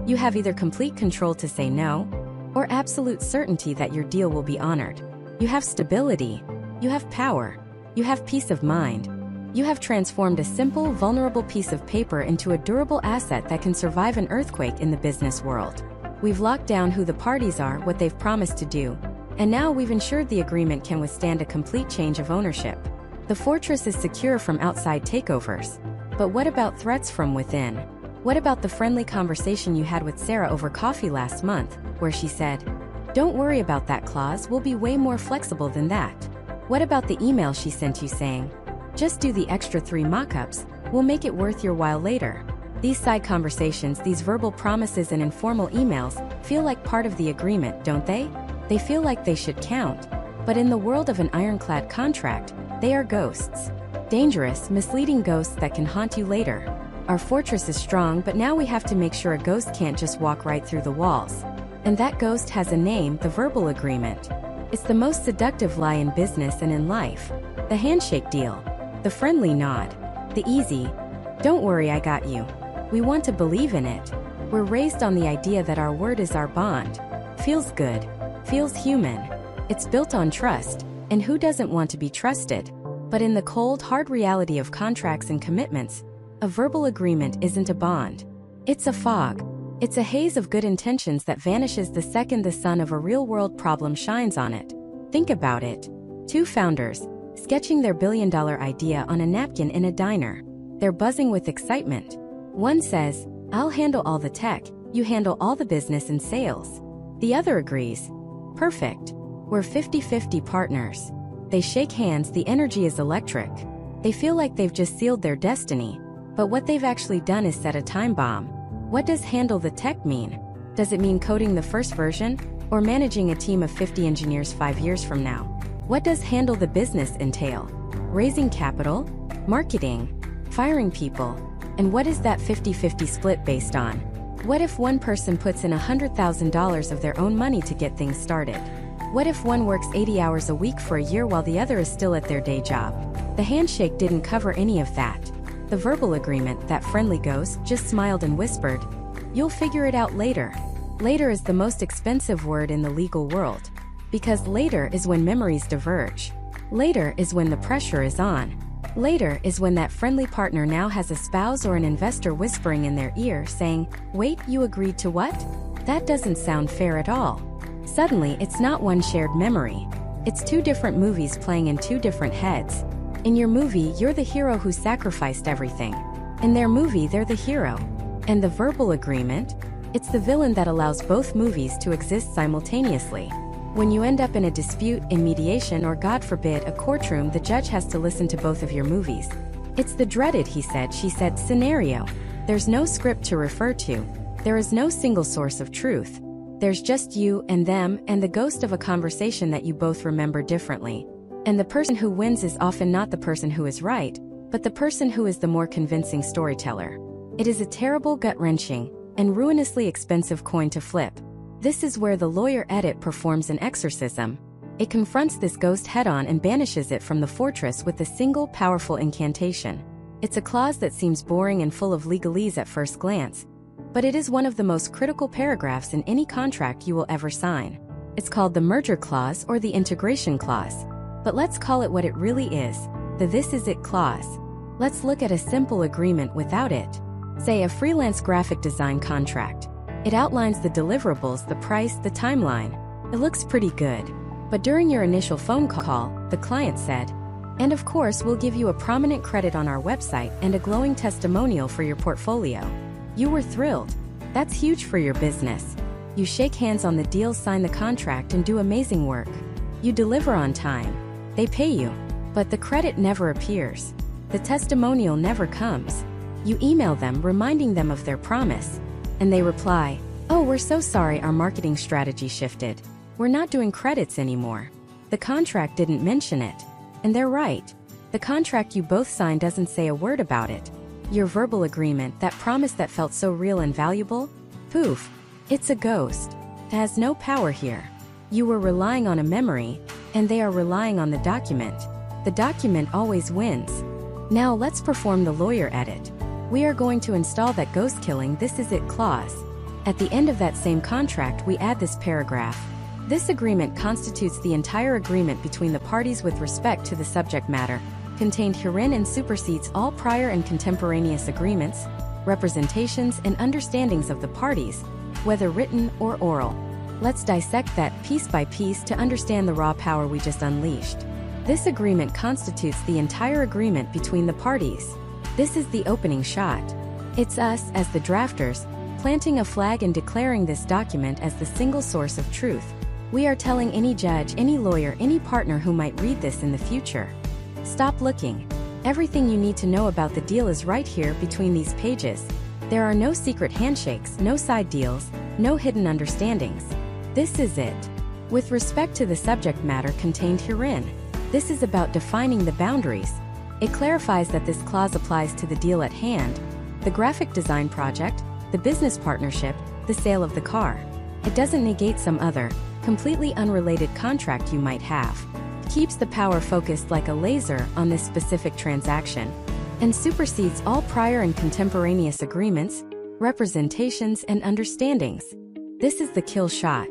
You have either complete control to say no, or absolute certainty that your deal will be honored. You have stability. You have power. You have peace of mind. You have transformed a simple, vulnerable piece of paper into a durable asset that can survive an earthquake in the business world. We've locked down who the parties are, what they've promised to do, and now we've ensured the agreement can withstand a complete change of ownership. The fortress is secure from outside takeovers. But what about threats from within? What about the friendly conversation you had with Sarah over coffee last month, where she said, don't worry about that clause, we'll be way more flexible than that? What about the email she sent you saying, just do the extra 3 mock-ups, we'll make it worth your while later? These side conversations, these verbal promises and informal emails, feel like part of the agreement, don't they? They feel like they should count. But in the world of an ironclad contract, they are ghosts. Dangerous, misleading ghosts that can haunt you later. Our fortress is strong, but now we have to make sure a ghost can't just walk right through the walls. And that ghost has a name, the verbal agreement. It's the most seductive lie in business and in life. The handshake deal. The friendly nod. The easy, don't worry, I got you. We want to believe in it. We're raised on the idea that our word is our bond. Feels good. Feels human. It's built on trust, and who doesn't want to be trusted? But in the cold, hard reality of contracts and commitments, A verbal agreement isn't a bond. It's a fog. It's a haze of good intentions that vanishes the second the sun of a real-world problem shines on it. Think about it. Two founders, sketching their billion-dollar idea on a napkin in a diner. They're buzzing with excitement. One says, "I'll handle all the tech, you handle all the business and sales." The other agrees. Perfect. We're 50-50 partners. They shake hands, the energy is electric. They feel like they've just sealed their destiny, but what they've actually done is set a time bomb. What does handle the tech mean? Does it mean coding the first version, or managing a team of 50 engineers 5 years from now? What does handle the business entail? Raising capital? Marketing? Firing people? And what is that 50-50 split based on? What if one person puts in $100,000 of their own money to get things started? What if one works 80 hours a week for a year while the other is still at their day job? The handshake didn't cover any of that. The verbal agreement, that friendly ghost, just smiled and whispered, "You'll figure it out later." Later is the most expensive word in the legal world. Because later is when memories diverge. Later is when the pressure is on. Later is when that friendly partner now has a spouse or an investor whispering in their ear saying, "Wait, you agreed to what? That doesn't sound fair at all." Suddenly, it's not one shared memory. It's two different movies playing in two different heads. In your movie, you're the hero who sacrificed everything. In their movie, they're the hero. And the verbal agreement? It's the villain that allows both movies to exist simultaneously. When you end up in a dispute, in mediation, or God forbid, a courtroom, the judge has to listen to both of your movies. It's the dreaded he said, she said scenario. There's no script to refer to. There is no single source of truth. There's just you and them and the ghost of a conversation that you both remember differently. And the person who wins is often not the person who is right, but the person who is the more convincing storyteller. It is a terrible, gut-wrenching, and ruinously expensive coin to flip. This is where the lawyer edit performs an exorcism. It confronts this ghost head-on and banishes it from the fortress with a single powerful incantation. It's a clause that seems boring and full of legalese at first glance, but it is one of the most critical paragraphs in any contract you will ever sign. It's called the merger clause or the integration clause. But let's call it what it really is, the "this is it" clause. Let's look at a simple agreement without it. Say a freelance graphic design contract. It outlines the deliverables, the price, the timeline. It looks pretty good. But during your initial phone call, the client said, "And of course we'll give you a prominent credit on our website and a glowing testimonial for your portfolio." You were thrilled. That's huge for your business. You shake hands on the deal, sign the contract, and do amazing work. You deliver on time. They pay you. But the credit never appears. The testimonial never comes. You email them reminding them of their promise. And they reply, "Oh, we're so sorry, our marketing strategy shifted. We're not doing credits anymore." The contract didn't mention it. And they're right. The contract you both signed doesn't say a word about it. Your verbal agreement, that promise that felt so real and valuable? Poof. It's a ghost. It has no power here. You were relying on a memory, and they are relying on the document. The document always wins. Now let's perform the lawyer edit. We are going to install that ghost killing "this is it" clause. At the end of that same contract, we add this paragraph. This agreement constitutes the entire agreement between the parties with respect to the subject matter contained herein and supersedes all prior and contemporaneous agreements, representations, and understandings of the parties, whether written or oral. Let's dissect that piece by piece to understand the raw power we just unleashed. This agreement constitutes the entire agreement between the parties. This is the opening shot. It's us, as the drafters, planting a flag and declaring this document as the single source of truth. We are telling any judge, any lawyer, any partner who might read this in the future, stop looking. Everything you need to know about the deal is right here between these pages. There are no secret handshakes, no side deals, no hidden understandings. This is it. With respect to the subject matter contained herein, this is about defining the boundaries. It clarifies that this clause applies to the deal at hand, the graphic design project, the business partnership, the sale of the car. It doesn't negate some other, completely unrelated contract you might have. It keeps the power focused like a laser on this specific transaction, and supersedes all prior and contemporaneous agreements, representations, and understandings. This is the kill shot.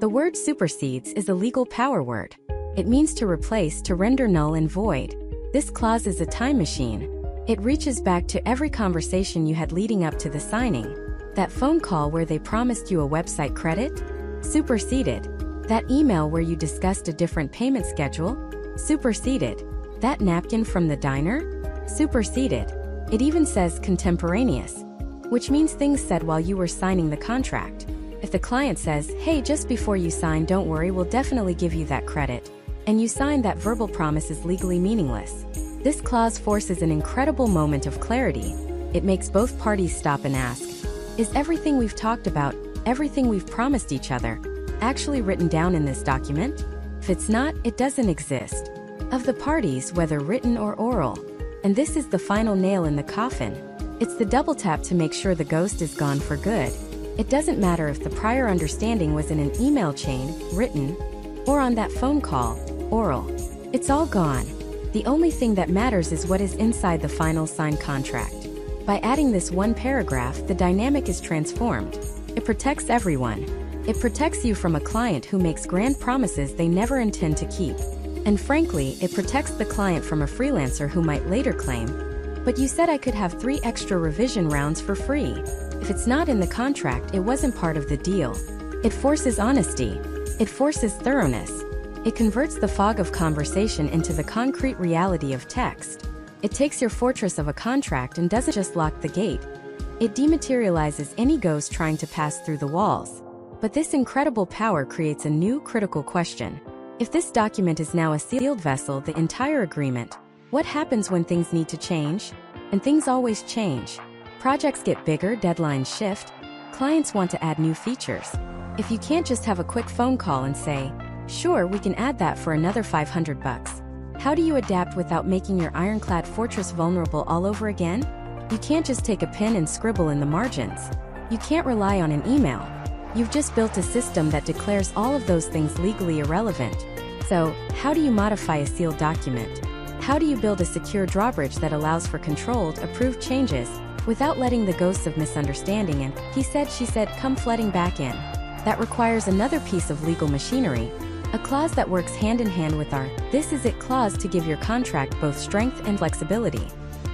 The word supersedes is a legal power word. It means to replace, to render null and void. This clause is a time machine. It reaches back to every conversation you had leading up to the signing. That phone call where they promised you a website credit? Superseded. That email where you discussed a different payment schedule? Superseded. That napkin from the diner? Superseded. It even says contemporaneous, which means things said while you were signing the contract. If the client says, hey, just before you sign, don't worry, we'll definitely give you that credit, and you sign, that verbal promise is legally meaningless. This clause forces an incredible moment of clarity. It makes both parties stop and ask, is everything we've talked about, everything we've promised each other, actually written down in this document? If it's not, it doesn't exist. Of the parties, whether written or oral. And this is the final nail in the coffin. It's the double tap to make sure the ghost is gone for good. It doesn't matter if the prior understanding was in an email chain, written, or on that phone call, oral. It's all gone. The only thing that matters is what is inside the final signed contract. By adding this one paragraph, the dynamic is transformed. It protects everyone. It protects you from a client who makes grand promises they never intend to keep. And frankly, it protects the client from a freelancer who might later claim, but you said I could have 3 extra revision rounds for free. If it's not in the contract, it wasn't part of the deal. It forces honesty. It forces thoroughness. It converts the fog of conversation into the concrete reality of text. It takes your fortress of a contract and doesn't just lock the gate. It dematerializes any ghost trying to pass through the walls. But this incredible power creates a new critical question. If this document is now a sealed vessel, the entire agreement, what happens when things need to change? And things always change. Projects get bigger, deadlines shift, clients want to add new features. If you can't just have a quick phone call and say, sure, we can add that for another $500, how do you adapt without making your ironclad fortress vulnerable all over again? You can't just take a pen and scribble in the margins. You can't rely on an email. You've just built a system that declares all of those things legally irrelevant. So, how do you modify a sealed document? How do you build a secure drawbridge that allows for controlled, approved changes, without letting the ghosts of misunderstanding and he said, she said come flooding back in? That requires another piece of legal machinery, a clause that works hand in hand with our "this is it" clause to give your contract both strength and flexibility.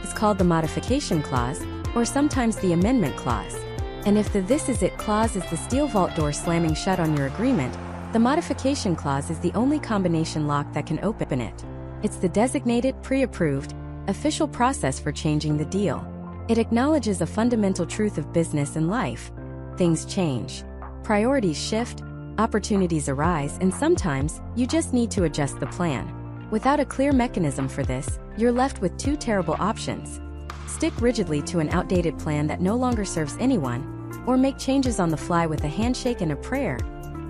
It's called the modification clause, or sometimes the amendment clause. And if the "this is it" clause is the steel vault door slamming shut on your agreement, the modification clause is the only combination lock that can open it. It's the designated, pre-approved, official process for changing the deal. It acknowledges a fundamental truth of business and life. Things change. Priorities shift, opportunities arise, and sometimes, you just need to adjust the plan. Without a clear mechanism for this, you're left with 2 terrible options. Stick rigidly to an outdated plan that no longer serves anyone, or make changes on the fly with a handshake and a prayer,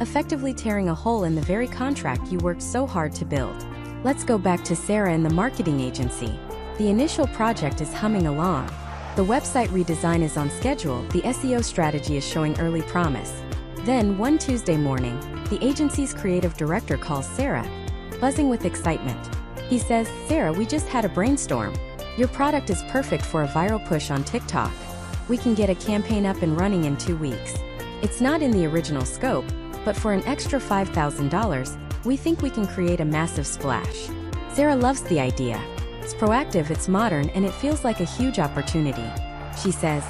effectively tearing a hole in the very contract you worked so hard to build. Let's go back to Sarah and the marketing agency. The initial project is humming along. The website redesign is on schedule, the SEO strategy is showing early promise. Then, one Tuesday morning, the agency's creative director calls Sarah, buzzing with excitement. He says, Sarah, we just had a brainstorm. Your product is perfect for a viral push on TikTok. We can get a campaign up and running in 2 weeks. It's not in the original scope, but for an extra $5,000, we think we can create a massive splash. Sarah loves the idea. It's proactive, it's modern, and it feels like a huge opportunity. She says,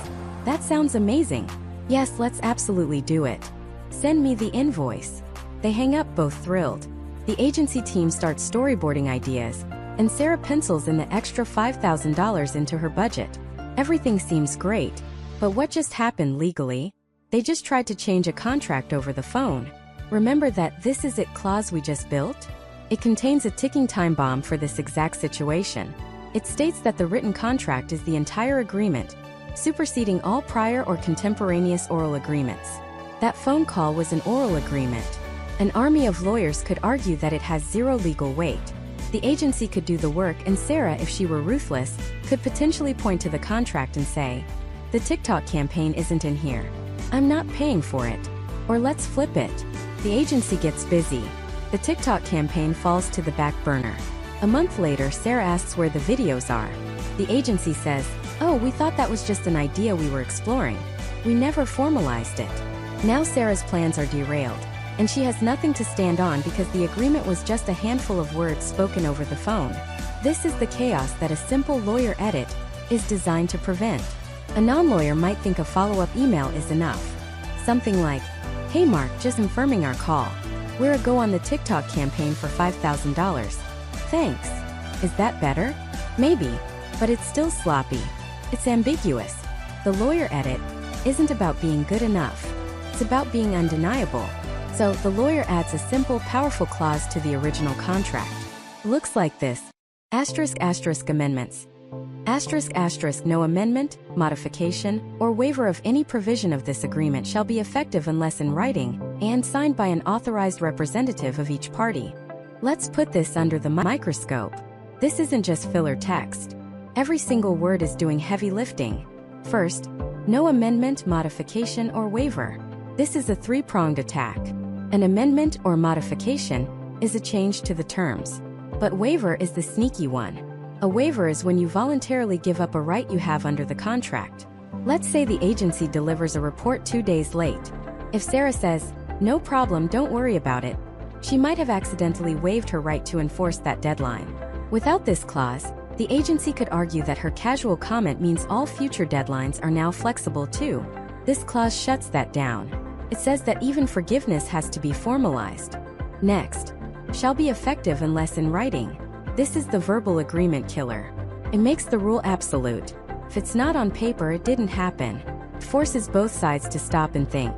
that sounds amazing. Yes, let's absolutely do it. Send me the invoice. They hang up, both thrilled. The agency team starts storyboarding ideas, and Sarah pencils in the extra $5,000 into her budget. Everything seems great, but what just happened legally? They just tried to change a contract over the phone. Remember that "this is it" clause we just built? It contains a ticking time bomb for this exact situation. It states that the written contract is the entire agreement, superseding all prior or contemporaneous oral agreements. That phone call was an oral agreement. An army of lawyers could argue that it has zero legal weight. The agency could do the work, and Sarah, if she were ruthless, could potentially point to the contract and say, the TikTok campaign isn't in here. I'm not paying for it. Or let's flip it. The agency gets busy. The TikTok campaign falls to the back burner. A month later, Sarah asks where the videos are. The agency says, oh, we thought that was just an idea we were exploring. We never formalized it. Now Sarah's plans are derailed, and she has nothing to stand on because the agreement was just a handful of words spoken over the phone. This is the chaos that a simple lawyer edit is designed to prevent. A non-lawyer might think a follow-up email is enough. Something like, "Hey Mark, just confirming our call. We're a go on the TikTok campaign for $5,000. Thanks." Is that better? Maybe, but it's still sloppy. It's ambiguous. The lawyer edit isn't about being good enough. It's about being undeniable. So the lawyer adds a simple, powerful clause to the original contract. Looks like this. *** amendments. *** no amendment, modification, or waiver of any provision of this agreement shall be effective unless in writing and signed by an authorized representative of each party. Let's put this under the microscope. This isn't just filler text. Every single word is doing heavy lifting. First, no amendment, modification, or waiver. This is a three-pronged attack. An amendment or modification is a change to the terms. But waiver is the sneaky one. A waiver is when you voluntarily give up a right you have under the contract. Let's say the agency delivers a report 2 days late. If Sarah says, "No problem, don't worry about it," she might have accidentally waived her right to enforce that deadline. Without this clause, the agency could argue that her casual comment means all future deadlines are now flexible too. This clause shuts that down. It says that even forgiveness has to be formalized. Next, shall be effective unless in writing. This is the verbal agreement killer. It makes the rule absolute. If it's not on paper, it didn't happen. It forces both sides to stop and think.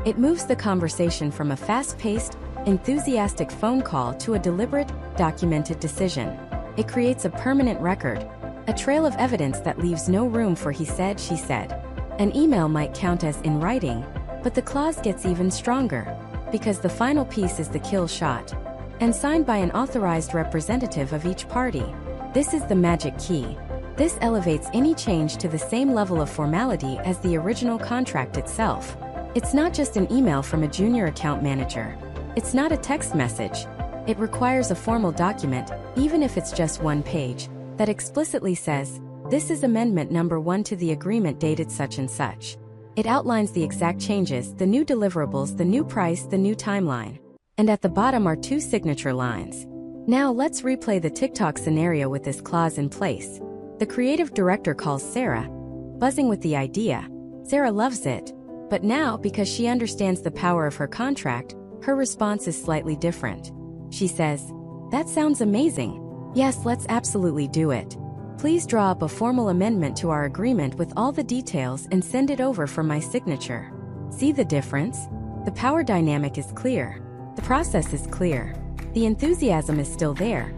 It moves the conversation from a fast-paced, enthusiastic phone call to a deliberate, documented decision. It creates a permanent record, a trail of evidence that leaves no room for he said, she said. An email might count as in writing, but the clause gets even stronger, because the final piece is the kill shot, and signed by an authorized representative of each party. This is the magic key. This elevates any change to the same level of formality as the original contract itself. It's not just an email from a junior account manager. It's not a text message. It requires a formal document, even if it's just one page, that explicitly says, "This is amendment number 1 to the agreement dated such and such." It outlines the exact changes, the new deliverables, the new price, the new timeline. And at the bottom are 2 signature lines. Now let's replay the TikTok scenario with this clause in place. The creative director calls Sarah, buzzing with the idea. Sarah loves it. But now, because she understands the power of her contract, her response is slightly different. She says, "That sounds amazing. Yes, let's absolutely do it. Please draw up a formal amendment to our agreement with all the details and send it over for my signature." See the difference? The power dynamic is clear. The process is clear. The enthusiasm is still there.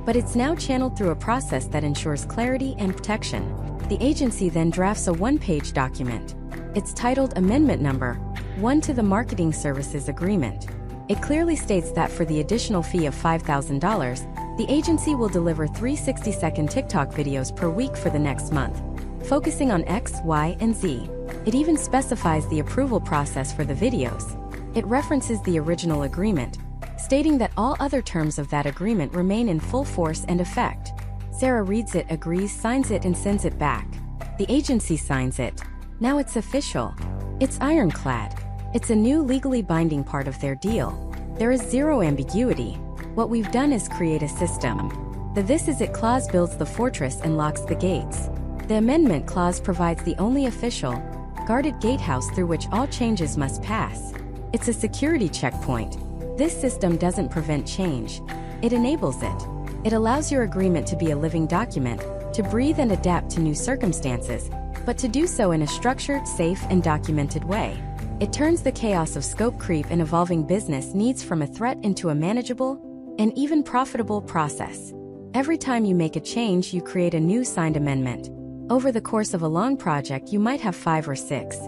But it's now channeled through a process that ensures clarity and protection. The agency then drafts a 1-page document. It's titled Amendment Number 1 to the Marketing Services Agreement. It clearly states that for the additional fee of $5,000, the agency will deliver 3 60-second TikTok videos per week for the next month, focusing on X, Y, and Z. It even specifies the approval process for the videos. It references the original agreement, stating that all other terms of that agreement remain in full force and effect. Sarah reads it, agrees, signs it, and sends it back. The agency signs it. Now it's official. It's ironclad. It's a new legally binding part of their deal. There is zero ambiguity. What we've done is create a system. The "this is it" clause builds the fortress and locks the gates. The amendment clause provides the only official, guarded gatehouse through which all changes must pass. It's a security checkpoint. This system doesn't prevent change. It enables it. It allows your agreement to be a living document, to breathe and adapt to new circumstances, but to do so in a structured, safe, and documented way. It turns the chaos of scope creep and evolving business needs from a threat into a manageable and even profitable process. Every time you make a change, you create a new signed amendment. Over the course of a long project, you might have 5 or 6.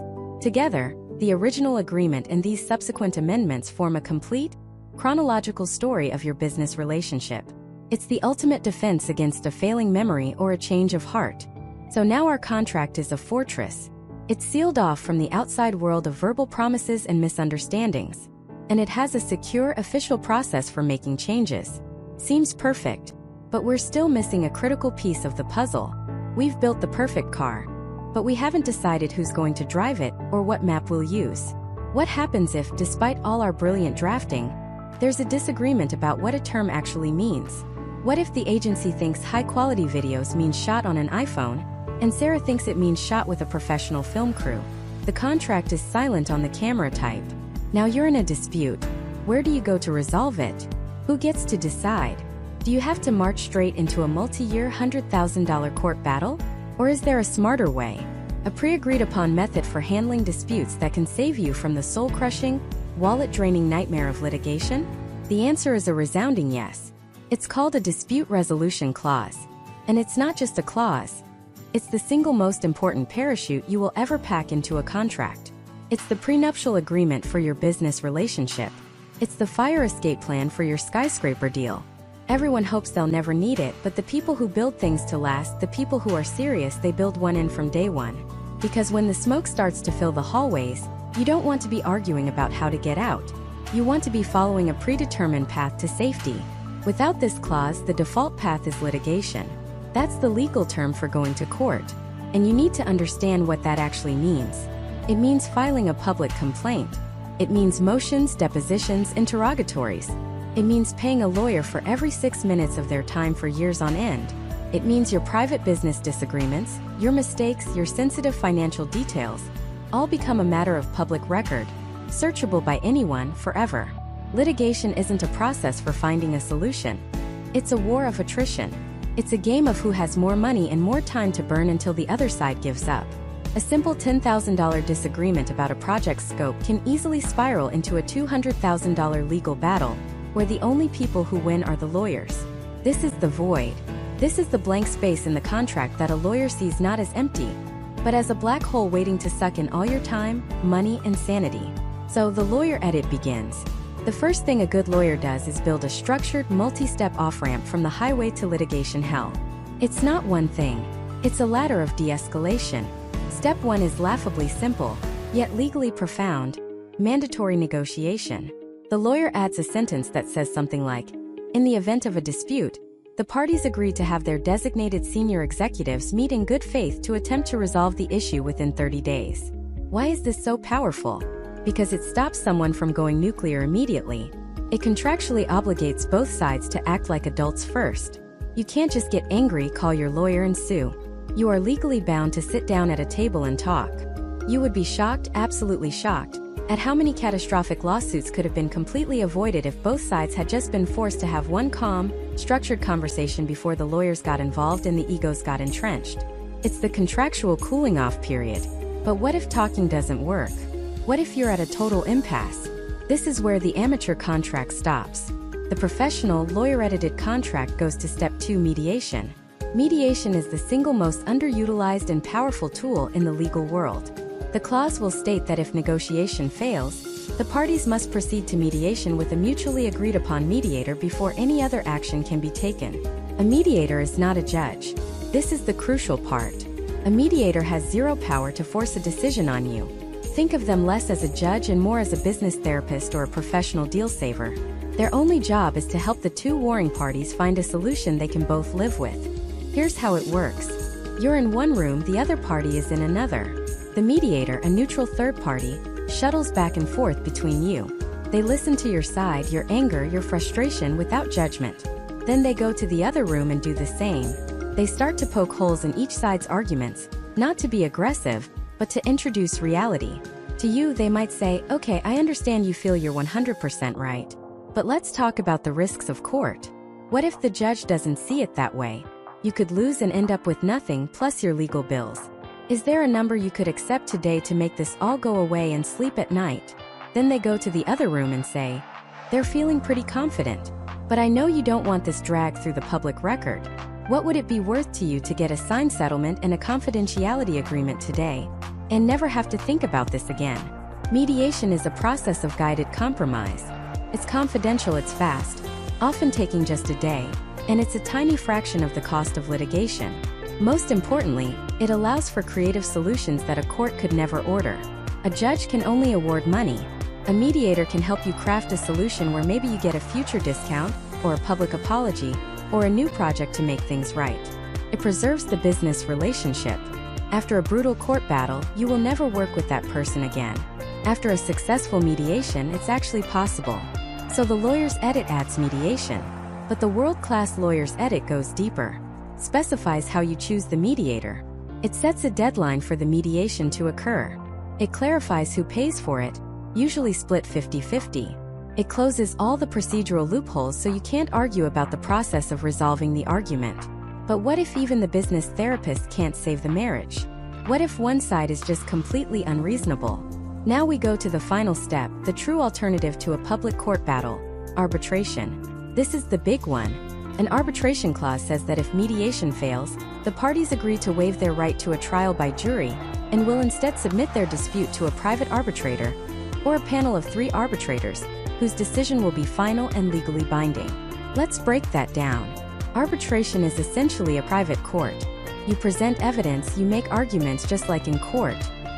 Together, the original agreement and these subsequent amendments form a complete, chronological story of your business relationship. It's the ultimate defense against a failing memory or a change of heart. So now our contract is a fortress. It's sealed off from the outside world of verbal promises and misunderstandings. And it has a secure, official process for making changes. Seems perfect. But we're still missing a critical piece of the puzzle. We've built the perfect car, but we haven't decided who's going to drive it or what map we'll use. What happens if, despite all our brilliant drafting, there's a disagreement about what a term actually means? What if the agency thinks high-quality videos mean shot on an iPhone, And Sarah thinks it means shot with a professional film crew. The contract is silent on the camera type. Now you're in a dispute. Where do you go to resolve it? Who gets to decide? Do you have to march straight into a multi-year $100,000 court battle? Or is there a smarter way? A pre-agreed upon method for handling disputes that can save you from the soul-crushing, wallet-draining nightmare of litigation? The answer is a resounding yes. It's called a dispute resolution clause. And it's not just a clause. It's the single most important parachute you will ever pack into a contract. It's the prenuptial agreement for your business relationship. It's the fire escape plan for your skyscraper deal. Everyone hopes they'll never need it, but the people who build things to last, the people who are serious, they build one in from day one. Because when the smoke starts to fill the hallways, you don't want to be arguing about how to get out. You want to be following a predetermined path to safety. Without this clause, the default path is litigation. That's the legal term for going to court. And you need to understand what that actually means. It means filing a public complaint. It means motions, depositions, interrogatories. It means paying a lawyer for every 6 minutes of their time for years on end. It means your private business disagreements, your mistakes, your sensitive financial details, all become a matter of public record, searchable by anyone forever. Litigation isn't a process for finding a solution. It's a war of attrition. It's a game of who has more money and more time to burn until the other side gives up. A simple $10,000 disagreement about a project's scope can easily spiral into a $200,000 legal battle, where the only people who win are the lawyers. This is the void. This is the blank space in the contract that a lawyer sees not as empty, but as a black hole waiting to suck in all your time, money, and sanity. So the lawyer edit begins. The first thing a good lawyer does is build a structured, multi-step off-ramp from the highway to litigation hell. It's not one thing. It's a ladder of de-escalation. Step 1 is laughably simple, yet legally profound: mandatory negotiation. The lawyer adds a sentence that says something like, in the event of a dispute, the parties agree to have their designated senior executives meet in good faith to attempt to resolve the issue within 30 days. Why is this so powerful? Because it stops someone from going nuclear immediately. It contractually obligates both sides to act like adults first. You can't just get angry, call your lawyer, and sue. You are legally bound to sit down at a table and talk. You would be shocked, absolutely shocked, at how many catastrophic lawsuits could have been completely avoided if both sides had just been forced to have one calm, structured conversation before the lawyers got involved and the egos got entrenched. It's the contractual cooling-off period. But what if talking doesn't work? What if you're at a total impasse? This is where the amateur contract stops. The professional, lawyer-edited contract goes to step 2, mediation. Mediation is the single most underutilized and powerful tool in the legal world. The clause will state that if negotiation fails, the parties must proceed to mediation with a mutually agreed upon mediator before any other action can be taken. A mediator is not a judge. This is the crucial part. A mediator has zero power to force a decision on you. Think of them less as a judge and more as a business therapist or a professional deal saver. Their only job is to help the two warring parties find a solution they can both live with. Here's how it works. You're in one room, the other party is in another. The mediator, a neutral third party, shuttles back and forth between you. They listen to your side, your anger, your frustration without judgment. Then they go to the other room and do the same. They start to poke holes in each side's arguments, not to be aggressive, but to introduce reality. To you, they might say, okay, I understand you feel you're 100% right. But let's talk about the risks of court. What if the judge doesn't see it that way? You could lose and end up with nothing, plus your legal bills. Is there a number you could accept today to make this all go away and sleep at night? Then they go to the other room and say, they're feeling pretty confident. But I know you don't want this drag through the public record. What would it be worth to you to get a signed settlement and a confidentiality agreement today, and never have to think about this again? Mediation is a process of guided compromise. It's confidential, it's fast, often taking just a day, and it's a tiny fraction of the cost of litigation. Most importantly, it allows for creative solutions that a court could never order. A judge can only award money. A mediator can help you craft a solution where maybe you get a future discount, or a public apology, or a new project to make things right. It preserves the business relationship. After a brutal court battle, you will never work with that person again. After a successful mediation, it's actually possible. So the lawyer's edit adds mediation. But the world-class lawyer's edit goes deeper. Specifies how you choose the mediator. It sets a deadline for the mediation to occur. It clarifies who pays for it, usually split 50-50. It closes all the procedural loopholes so you can't argue about the process of resolving the argument. But what if even the business therapist can't save the marriage? What if one side is just completely unreasonable? Now we go to the final step, the true alternative to a public court battle: arbitration. This is the big one. An arbitration clause says that if mediation fails, the parties agree to waive their right to a trial by jury and will instead submit their dispute to a private arbitrator or a panel of 3 arbitrators whose decision will be final and legally binding. Let's break that down. Arbitration is essentially a private court. You present evidence, you make arguments just like in court,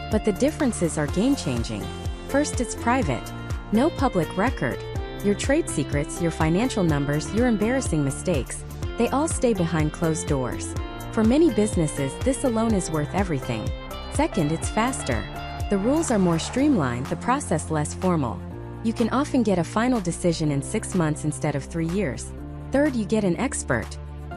but the differences are game-changing. First, it's private. No public record. Your trade secrets, your financial numbers, your embarrassing mistakes, they all stay behind closed doors. For many businesses, this alone is worth everything. Second, it's faster. The rules are more streamlined, the process less formal. You can often get a final decision in 6 months instead of 3 years. Third, you get an expert.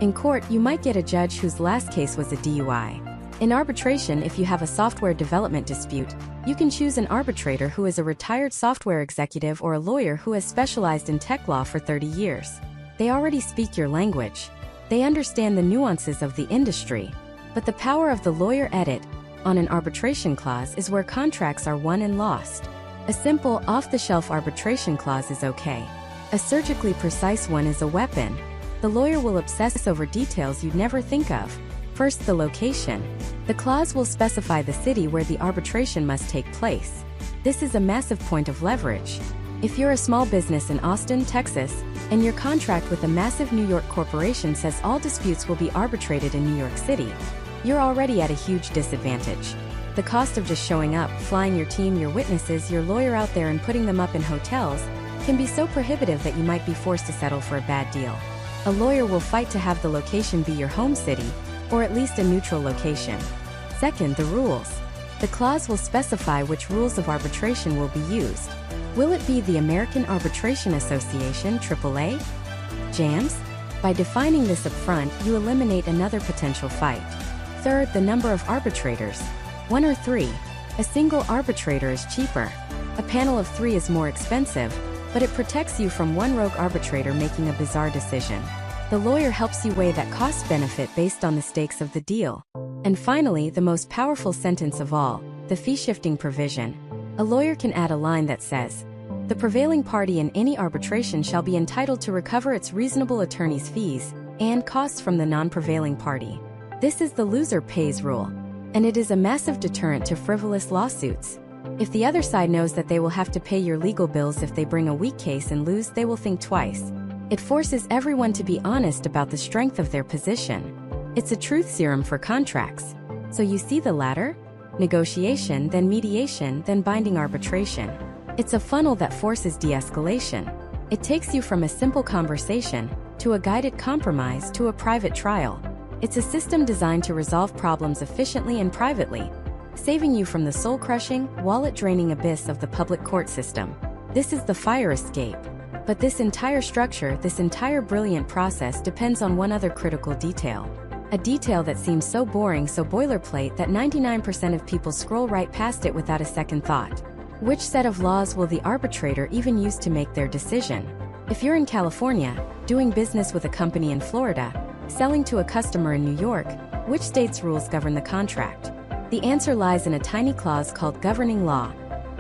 In court, you might get a judge whose last case was a DUI. In arbitration, if you have a software development dispute, you can choose an arbitrator who is a retired software executive or a lawyer who has specialized in tech law for 30 years. They already speak your language. They understand the nuances of the industry. But the power of the lawyer edit on an arbitration clause is where contracts are won and lost. A simple, off-the-shelf arbitration clause is okay. A surgically precise one is a weapon. The lawyer will obsess over details you'd never think of. First, the location. The clause will specify the city where the arbitration must take place. This is a massive point of leverage. If you're a small business in Austin, Texas, and your contract with a massive New York corporation says all disputes will be arbitrated in New York City, you're already at a huge disadvantage. The cost of just showing up, flying your team, your witnesses, your lawyer out there and putting them up in hotels can be so prohibitive that you might be forced to settle for a bad deal. A lawyer will fight to have the location be your home city, or at least a neutral location. Second, the rules. The clause will specify which rules of arbitration will be used. Will it be the American Arbitration Association, AAA? JAMS? By defining this upfront, you eliminate another potential fight. Third, the number of arbitrators. 1 or 3. A single arbitrator is cheaper. A panel of 3 is more expensive, but it protects you from one rogue arbitrator making a bizarre decision. The lawyer helps you weigh that cost-benefit based on the stakes of the deal. And finally, the most powerful sentence of all, the fee-shifting provision. A lawyer can add a line that says, "The prevailing party in any arbitration shall be entitled to recover its reasonable attorney's fees and costs from the non-prevailing party." This is the loser pays rule, and it is a massive deterrent to frivolous lawsuits. If the other side knows that they will have to pay your legal bills if they bring a weak case and lose, they will think twice. It forces everyone to be honest about the strength of their position. It's a truth serum for contracts. So you see the ladder? Negotiation, then mediation, then binding arbitration. It's a funnel that forces de-escalation. It takes you from a simple conversation to a guided compromise to a private trial. It's a system designed to resolve problems efficiently and privately, saving you from the soul-crushing, wallet-draining abyss of the public court system. This is the fire escape. But this entire structure, this entire brilliant process depends on one other critical detail. A detail that seems so boring, so boilerplate that 99% of people scroll right past it without a second thought. Which set of laws will the arbitrator even use to make their decision? If you're in California, doing business with a company in Florida, selling to a customer in New York, which state's rules govern the contract? The answer lies in a tiny clause called governing law.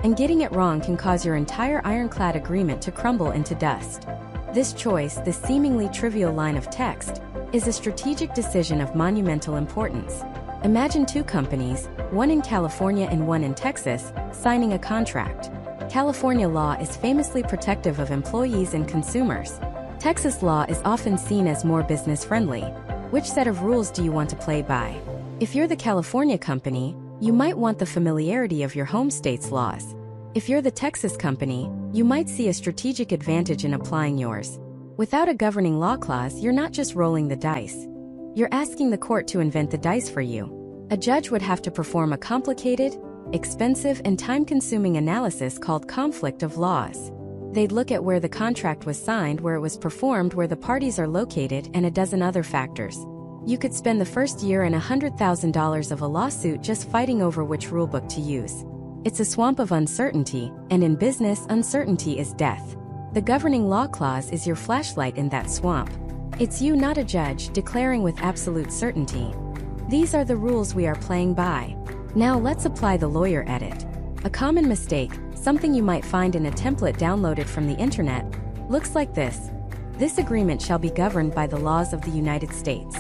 And getting it wrong can cause your entire ironclad agreement to crumble into dust. This choice, this seemingly trivial line of text, is a strategic decision of monumental importance. Imagine 2 companies, one in California and one in Texas, signing a contract. California law is famously protective of employees and consumers. Texas law is often seen as more business-friendly. Which set of rules do you want to play by? If you're the California company, you might want the familiarity of your home state's laws. If you're the Texas company, you might see a strategic advantage in applying yours. Without a governing law clause, you're not just rolling the dice. You're asking the court to invent the dice for you. A judge would have to perform a complicated, expensive, and time-consuming analysis called conflict of laws. They'd look at where the contract was signed, where it was performed, where the parties are located, and a dozen other factors. You could spend the first year and $100,000 of a lawsuit just fighting over which rulebook to use. It's a swamp of uncertainty, and in business, uncertainty is death. The governing law clause is your flashlight in that swamp. It's you, not a judge, declaring with absolute certainty. These are the rules we are playing by. Now let's apply the lawyer edit. A common mistake, something you might find in a template downloaded from the internet, looks like this. This agreement shall be governed by the laws of the United States.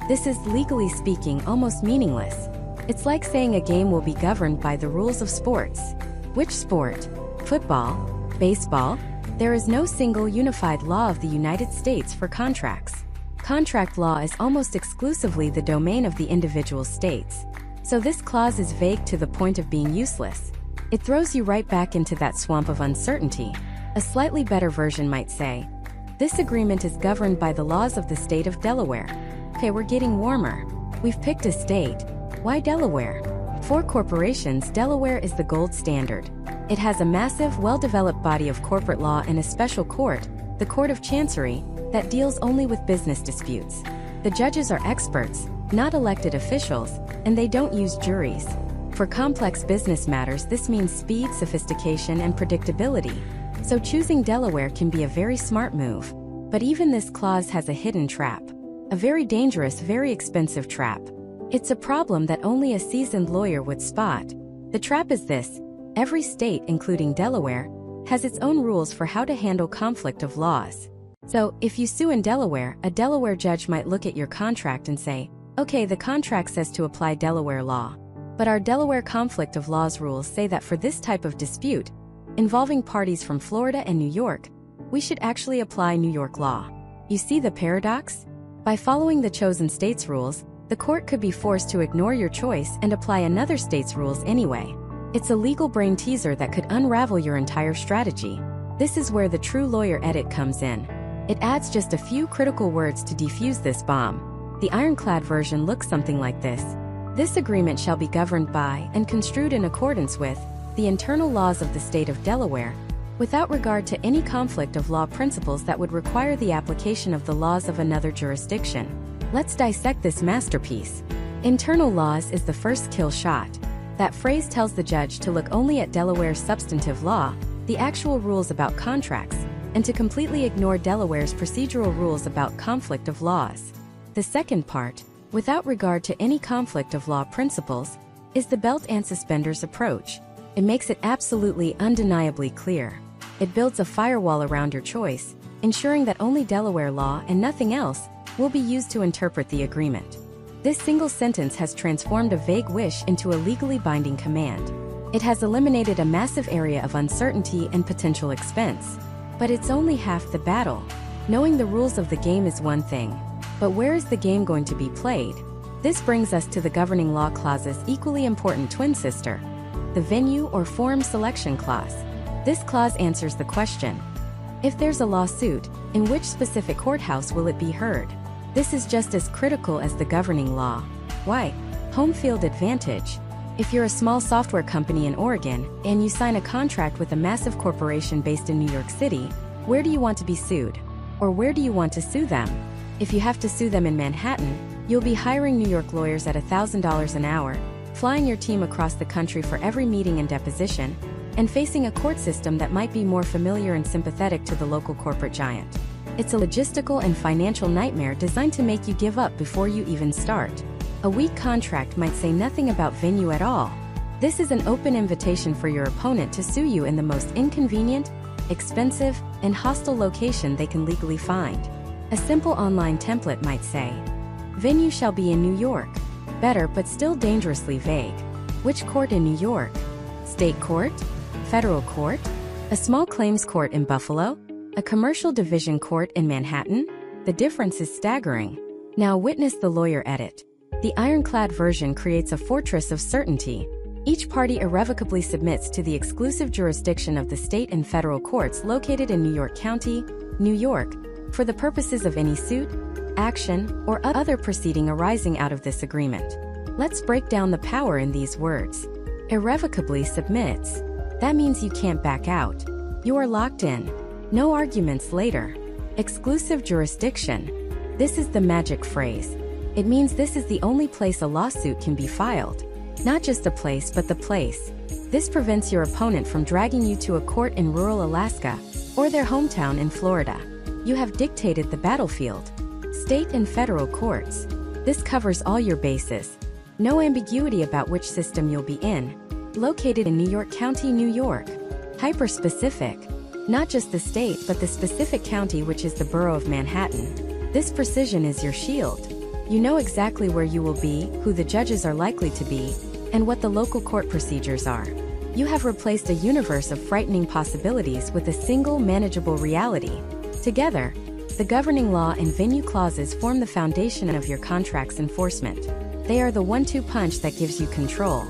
This is, legally speaking, almost meaningless. It's like saying a game will be governed by the rules of sports. Which sport? Football? Baseball? There is no single unified law of the United States for contracts. Contract law is almost exclusively the domain of the individual states. So this clause is vague to the point of being useless. It throws you right back into that swamp of uncertainty. A slightly better version might say, this agreement is governed by the laws of the state of Delaware. Okay, we're getting warmer. We've picked a state. Why Delaware? For corporations, Delaware is the gold standard. It has a massive, well-developed body of corporate law and a special court, the Court of Chancery, that deals only with business disputes. The judges are experts, not elected officials, and they don't use juries. For complex business matters, this means speed, sophistication, and predictability. So choosing Delaware can be a very smart move. But even this clause has a hidden trap. A very dangerous, very expensive trap. It's a problem that only a seasoned lawyer would spot. The trap is this: every state, including Delaware, has its own rules for how to handle conflict of laws. So, if you sue in Delaware, a Delaware judge might look at your contract and say, okay, the contract says to apply Delaware law. But our Delaware conflict of laws rules say that for this type of dispute, involving parties from Florida and New York, we should actually apply New York law. You see the paradox? By following the chosen state's rules, the court could be forced to ignore your choice and apply another state's rules anyway. It's a legal brain teaser that could unravel your entire strategy. This is where the true lawyer edit comes in. It adds just a few critical words to defuse this bomb. The Ironclad version looks something like this. This agreement shall be governed by, and construed in accordance with, the internal laws of the state of Delaware, without regard to any conflict of law principles that would require the application of the laws of another jurisdiction. Let's dissect this masterpiece. Internal laws is the first kill shot. That phrase tells the judge to look only at Delaware's substantive law, the actual rules about contracts, and to completely ignore Delaware's procedural rules about conflict of laws. The second part, without regard to any conflict of law principles, is the belt and suspenders approach. It makes it absolutely undeniably clear. It builds a firewall around your choice, ensuring that only Delaware law and nothing else will be used to interpret the agreement. This single sentence has transformed a vague wish into a legally binding command. It has eliminated a massive area of uncertainty and potential expense. But it's only half the battle. Knowing the rules of the game is one thing. But where is the game going to be played? This brings us to the governing law clause's equally important twin sister, the venue or forum selection clause. This clause answers the question: if there's a lawsuit, in which specific courthouse will it be heard? This is just as critical as the governing law. Why? Home field advantage. If you're a small software company in Oregon, and you sign a contract with a massive corporation based in New York City, where do you want to be sued? Or where do you want to sue them? If you have to sue them in Manhattan, you'll be hiring New York lawyers at $1,000 an hour, flying your team across the country for every meeting and deposition, and facing a court system that might be more familiar and sympathetic to the local corporate giant. It's a logistical and financial nightmare designed to make you give up before you even start. A weak contract might say nothing about venue at all. This is an open invitation for your opponent to sue you in the most inconvenient, expensive, and hostile location they can legally find. A simple online template might say, venue shall be in New York. Better but still dangerously vague. Which court in New York? State court? Federal court? A small claims court in Buffalo? A commercial division court in Manhattan? The difference is staggering. Now witness the lawyer edit. The Ironclad version creates a fortress of certainty. Each party irrevocably submits to the exclusive jurisdiction of the state and federal courts located in New York County, New York, for the purposes of any suit, action, or other proceeding arising out of this agreement. Let's break down the power in these words. Irrevocably submits. That means you can't back out. You are locked in. No arguments later. Exclusive jurisdiction. This is the magic phrase. It means this is the only place a lawsuit can be filed. Not just a place, but the place. This prevents your opponent from dragging you to a court in rural Alaska or their hometown in Florida. You have dictated the battlefield. State and federal courts. This covers all your bases. No ambiguity about which system you'll be in. Located in New York County, New York. Hyper-specific. Not just the state, but the specific county, which is the borough of Manhattan. This precision is your shield. You know exactly where you will be, who the judges are likely to be, and what the local court procedures are. You have replaced a universe of frightening possibilities with a single, manageable reality. Together, the governing law and venue clauses form the foundation of your contract's enforcement. They are the one-two punch that gives you control.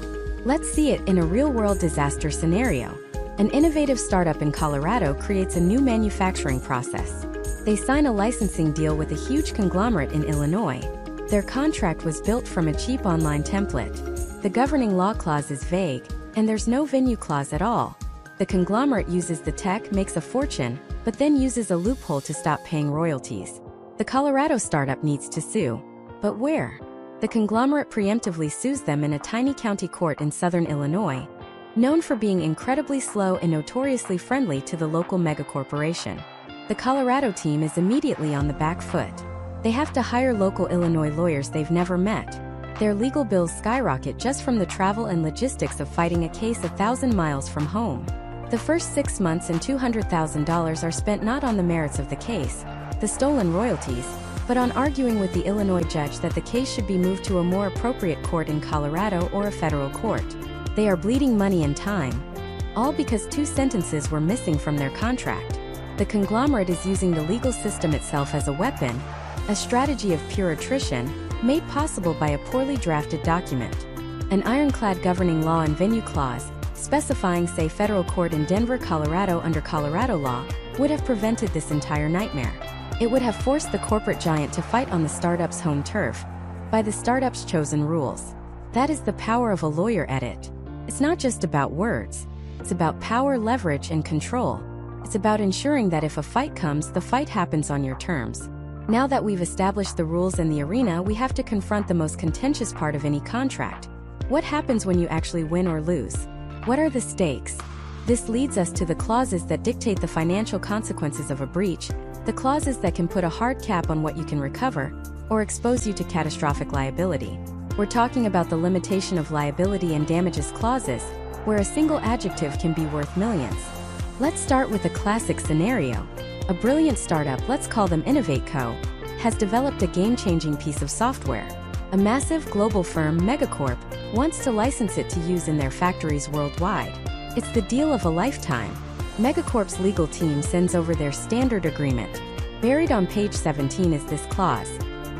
Let's see it in a real-world disaster scenario. An innovative startup in Colorado creates a new manufacturing process. They sign a licensing deal with a huge conglomerate in Illinois. Their contract was built from a cheap online template. The governing law clause is vague, and there's no venue clause at all. The conglomerate uses the tech, makes a fortune, but then uses a loophole to stop paying royalties. The Colorado startup needs to sue. But where? The conglomerate preemptively sues them in a tiny county court in southern Illinois, known for being incredibly slow and notoriously friendly to the local megacorporation. The Colorado team is immediately on the back foot. They have to hire local Illinois lawyers they've never met. Their legal bills skyrocket just from the travel and logistics of fighting a case 1,000 miles from home. The first 6 months and $200,000 are spent not on the merits of the case, the stolen royalties, but on arguing with the Illinois judge that the case should be moved to a more appropriate court in Colorado or a federal court. They are bleeding money and time, all because 2 sentences were missing from their contract. The conglomerate is using the legal system itself as a weapon, a strategy of pure attrition, made possible by a poorly drafted document. An ironclad governing law and venue clause, specifying, say, federal court in Denver, Colorado under Colorado law, would have prevented this entire nightmare. It would have forced the corporate giant to fight on the startup's home turf, by the startup's chosen rules. That is the power of a lawyer edit. It's not just about words. It's about power, leverage, and control. It's about ensuring that if a fight comes, the fight happens on your terms. Now that we've established the rules in the arena, we have to confront the most contentious part of any contract. What happens when you actually win or lose? What are the stakes? This leads us to the clauses that dictate the financial consequences of a breach, the clauses that can put a hard cap on what you can recover, or expose you to catastrophic liability. We're talking about the limitation of liability and damages clauses, where a single adjective can be worth millions. Let's start with a classic scenario. A brilliant startup, let's call them InnovateCo, has developed a game-changing piece of software. A massive global firm, Megacorp, wants to license it to use in their factories worldwide. It's the deal of a lifetime. Megacorp's legal team sends over their standard agreement. Buried on page 17 is this clause: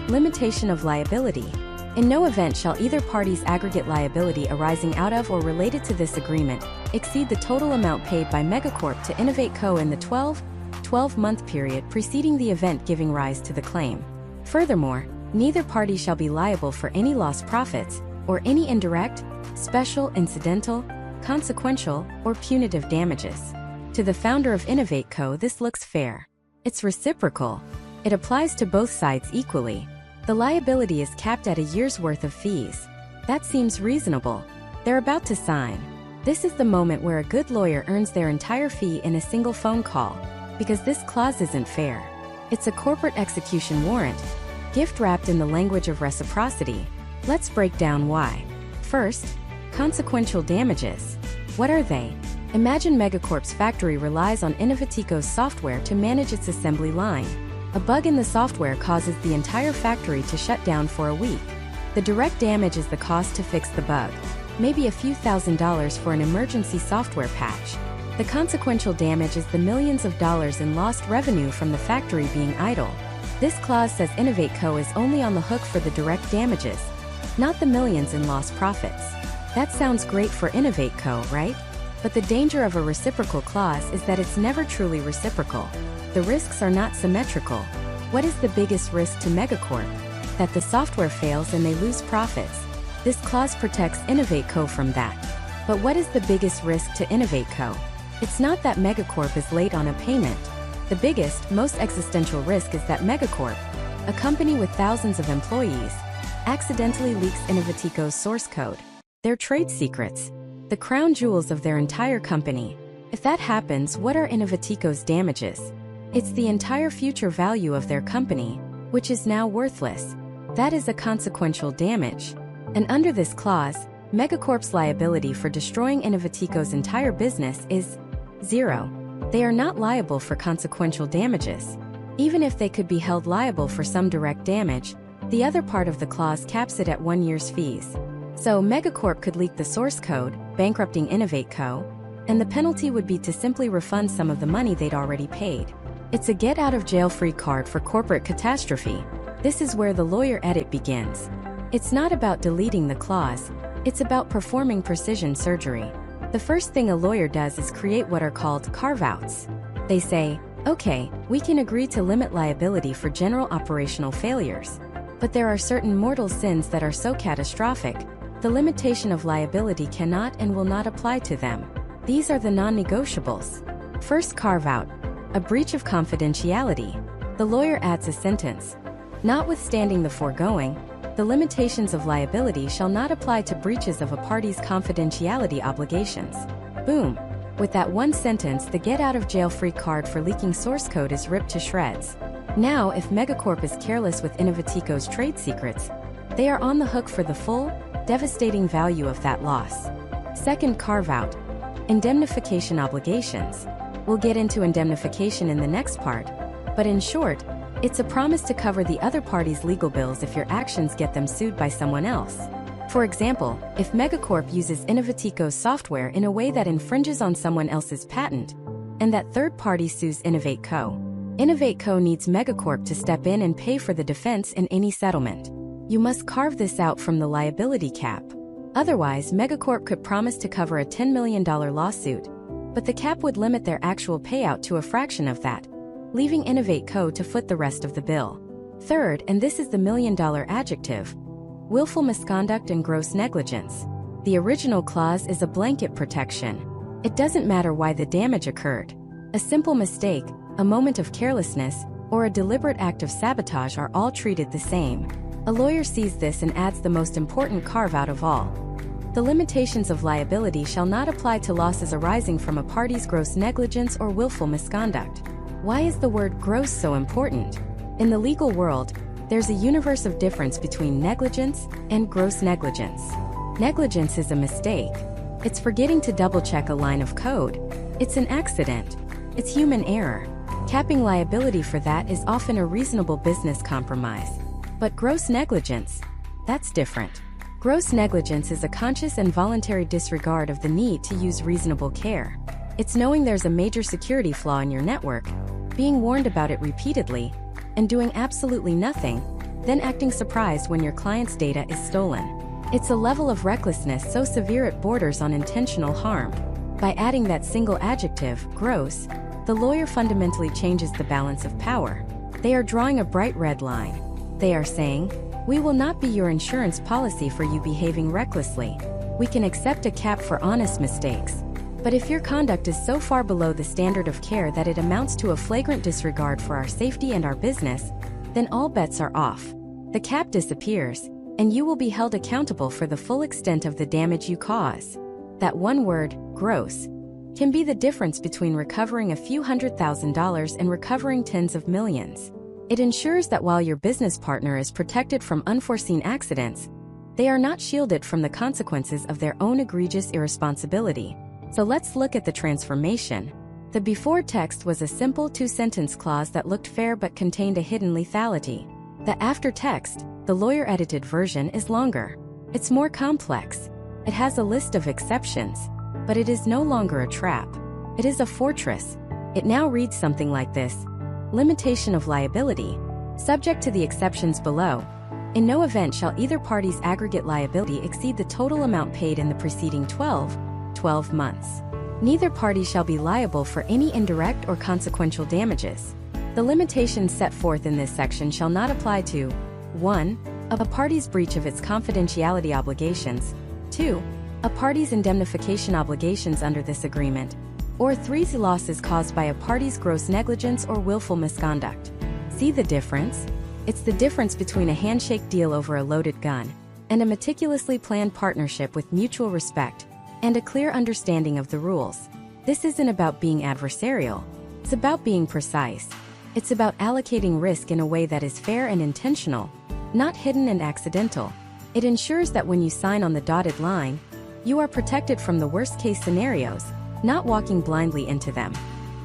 limitation of liability. In no event shall either party's aggregate liability arising out of or related to this agreement exceed the total amount paid by Megacorp to InnovateCo in the 12-month period preceding the event giving rise to the claim. Furthermore, neither party shall be liable for any lost profits, or any indirect, special, incidental, consequential, or punitive damages. To the founder of InnovateCo, this looks fair. It's reciprocal. It applies to both sides equally. The liability is capped at a year's worth of fees. That seems reasonable. They're about to sign. This is the moment where a good lawyer earns their entire fee in a single phone call, because this clause isn't fair. It's a corporate execution warrant, gift wrapped in the language of reciprocity. Let's break down why. First, consequential damages. What are they? Imagine Megacorp's factory relies on InnovateCo's software to manage its assembly line. A bug in the software causes the entire factory to shut down for a week. The direct damage is the cost to fix the bug, maybe a few $1,000s for an emergency software patch. The consequential damage is the millions of dollars in lost revenue from the factory being idle. This clause says InnovateCo is only on the hook for the direct damages, not the millions in lost profits. That sounds great for InnovateCo, right? But the danger of a reciprocal clause is that it's never truly reciprocal. The risks are not symmetrical. What is the biggest risk to Megacorp? That the software fails and they lose profits. This clause protects InnovateCo from that. But what is the biggest risk to InnovateCo? It's not that Megacorp is late on a payment. The biggest, most existential risk is that Megacorp, a company with thousands of employees, accidentally leaks Innovatico's source code, their trade secrets, the crown jewels of their entire company. If that happens, what are Innovatico's damages? It's the entire future value of their company, which is now worthless. That is a consequential damage. And under this clause, Megacorp's liability for destroying Innovatico's entire business is 0. They are not liable for consequential damages. Even if they could be held liable for some direct damage, the other part of the clause caps it at 1 year's fees. So Megacorp could leak the source code, bankrupting InnovateCo, and the penalty would be to simply refund some of the money they'd already paid. It's a get-out-of-jail-free card for corporate catastrophe. This is where the lawyer edit begins. It's not about deleting the clause, it's about performing precision surgery. The first thing a lawyer does is create what are called carve-outs. They say, okay, we can agree to limit liability for general operational failures. But there are certain mortal sins that are so catastrophic, the limitation of liability cannot and will not apply to them. These are the non-negotiables. First carve-out, a breach of confidentiality. The lawyer adds a sentence. Notwithstanding the foregoing, the limitations of liability shall not apply to breaches of a party's confidentiality obligations. Boom! With that one sentence, the get-out-of-jail-free card for leaking source code is ripped to shreds. Now, if Megacorp is careless with Innovatico's trade secrets, they are on the hook for the full, devastating value of that loss. Second carve-out, indemnification obligations. We'll get into indemnification in the next part, but in short, it's a promise to cover the other party's legal bills if your actions get them sued by someone else. For example, if Megacorp uses Innovatico's software in a way that infringes on someone else's patent, and that third party sues InnovateCo, InnovateCo needs Megacorp to step in and pay for the defense in any settlement. You must carve this out from the liability cap. Otherwise, Megacorp could promise to cover a $10 million lawsuit, but the cap would limit their actual payout to a fraction of that, leaving InnovateCo to foot the rest of the bill. Third, and this is the million-dollar adjective, willful misconduct and gross negligence. The original clause is a blanket protection. It doesn't matter why the damage occurred. A simple mistake, a moment of carelessness, or a deliberate act of sabotage are all treated the same. A lawyer sees this and adds the most important carve-out of all. The limitations of liability shall not apply to losses arising from a party's gross negligence or willful misconduct. Why is the word gross so important? In the legal world, there's a universe of difference between negligence and gross negligence. Negligence is a mistake. It's forgetting to double-check a line of code. It's an accident. It's human error. Capping liability for that is often a reasonable business compromise. But gross negligence, that's different. Gross negligence is a conscious and voluntary disregard of the need to use reasonable care. It's knowing there's a major security flaw in your network, being warned about it repeatedly, and doing absolutely nothing, then acting surprised when your client's data is stolen. It's a level of recklessness so severe it borders on intentional harm. By adding that single adjective, gross, the lawyer fundamentally changes the balance of power. They are drawing a bright red line. They are saying, we will not be your insurance policy for you behaving recklessly. We can accept a cap for honest mistakes. But if your conduct is so far below the standard of care that it amounts to a flagrant disregard for our safety and our business, then all bets are off. The cap disappears, and you will be held accountable for the full extent of the damage you cause. That one word, gross, can be the difference between recovering a few $100,000 and recovering tens of millions. It ensures that while your business partner is protected from unforeseen accidents, they are not shielded from the consequences of their own egregious irresponsibility. So let's look at the transformation. The before text was a simple two-sentence clause that looked fair but contained a hidden lethality. The after text, the lawyer-edited version, is longer. It's more complex. It has a list of exceptions, but it is no longer a trap. It is a fortress. It now reads something like this. Limitation of liability. Subject to the exceptions below. In no event shall either party's aggregate liability exceed the total amount paid in the preceding 12 months. Neither party shall be liable for any indirect or consequential damages. The limitations set forth in this section shall not apply to 1. A party's breach of its confidentiality obligations, 2. A party's indemnification obligations under this agreement, or 3. Losses caused by a party's gross negligence or willful misconduct. See the difference? It's the difference between a handshake deal over a loaded gun and a meticulously planned partnership with mutual respect and a clear understanding of the rules. This isn't about being adversarial. It's about being precise. It's about allocating risk in a way that is fair and intentional, not hidden and accidental. It ensures that when you sign on the dotted line, you are protected from the worst-case scenarios, not walking blindly into them.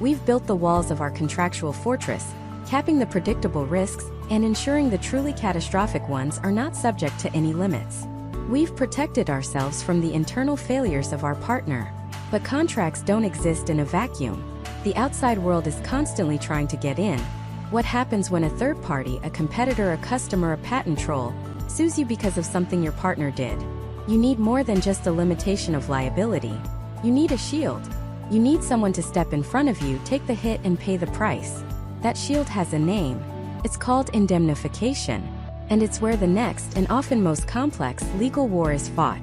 We've built the walls of our contractual fortress, capping the predictable risks and ensuring the truly catastrophic ones are not subject to any limits. We've protected ourselves from the internal failures of our partner. But contracts don't exist in a vacuum. The outside world is constantly trying to get in. What happens when a third party, a competitor, a customer, a patent troll, sues you because of something your partner did? You need more than just a limitation of liability. You need a shield. You need someone to step in front of you, take the hit, and pay the price. That shield has a name. It's called indemnification. And it's where the next, and often most complex, legal war is fought.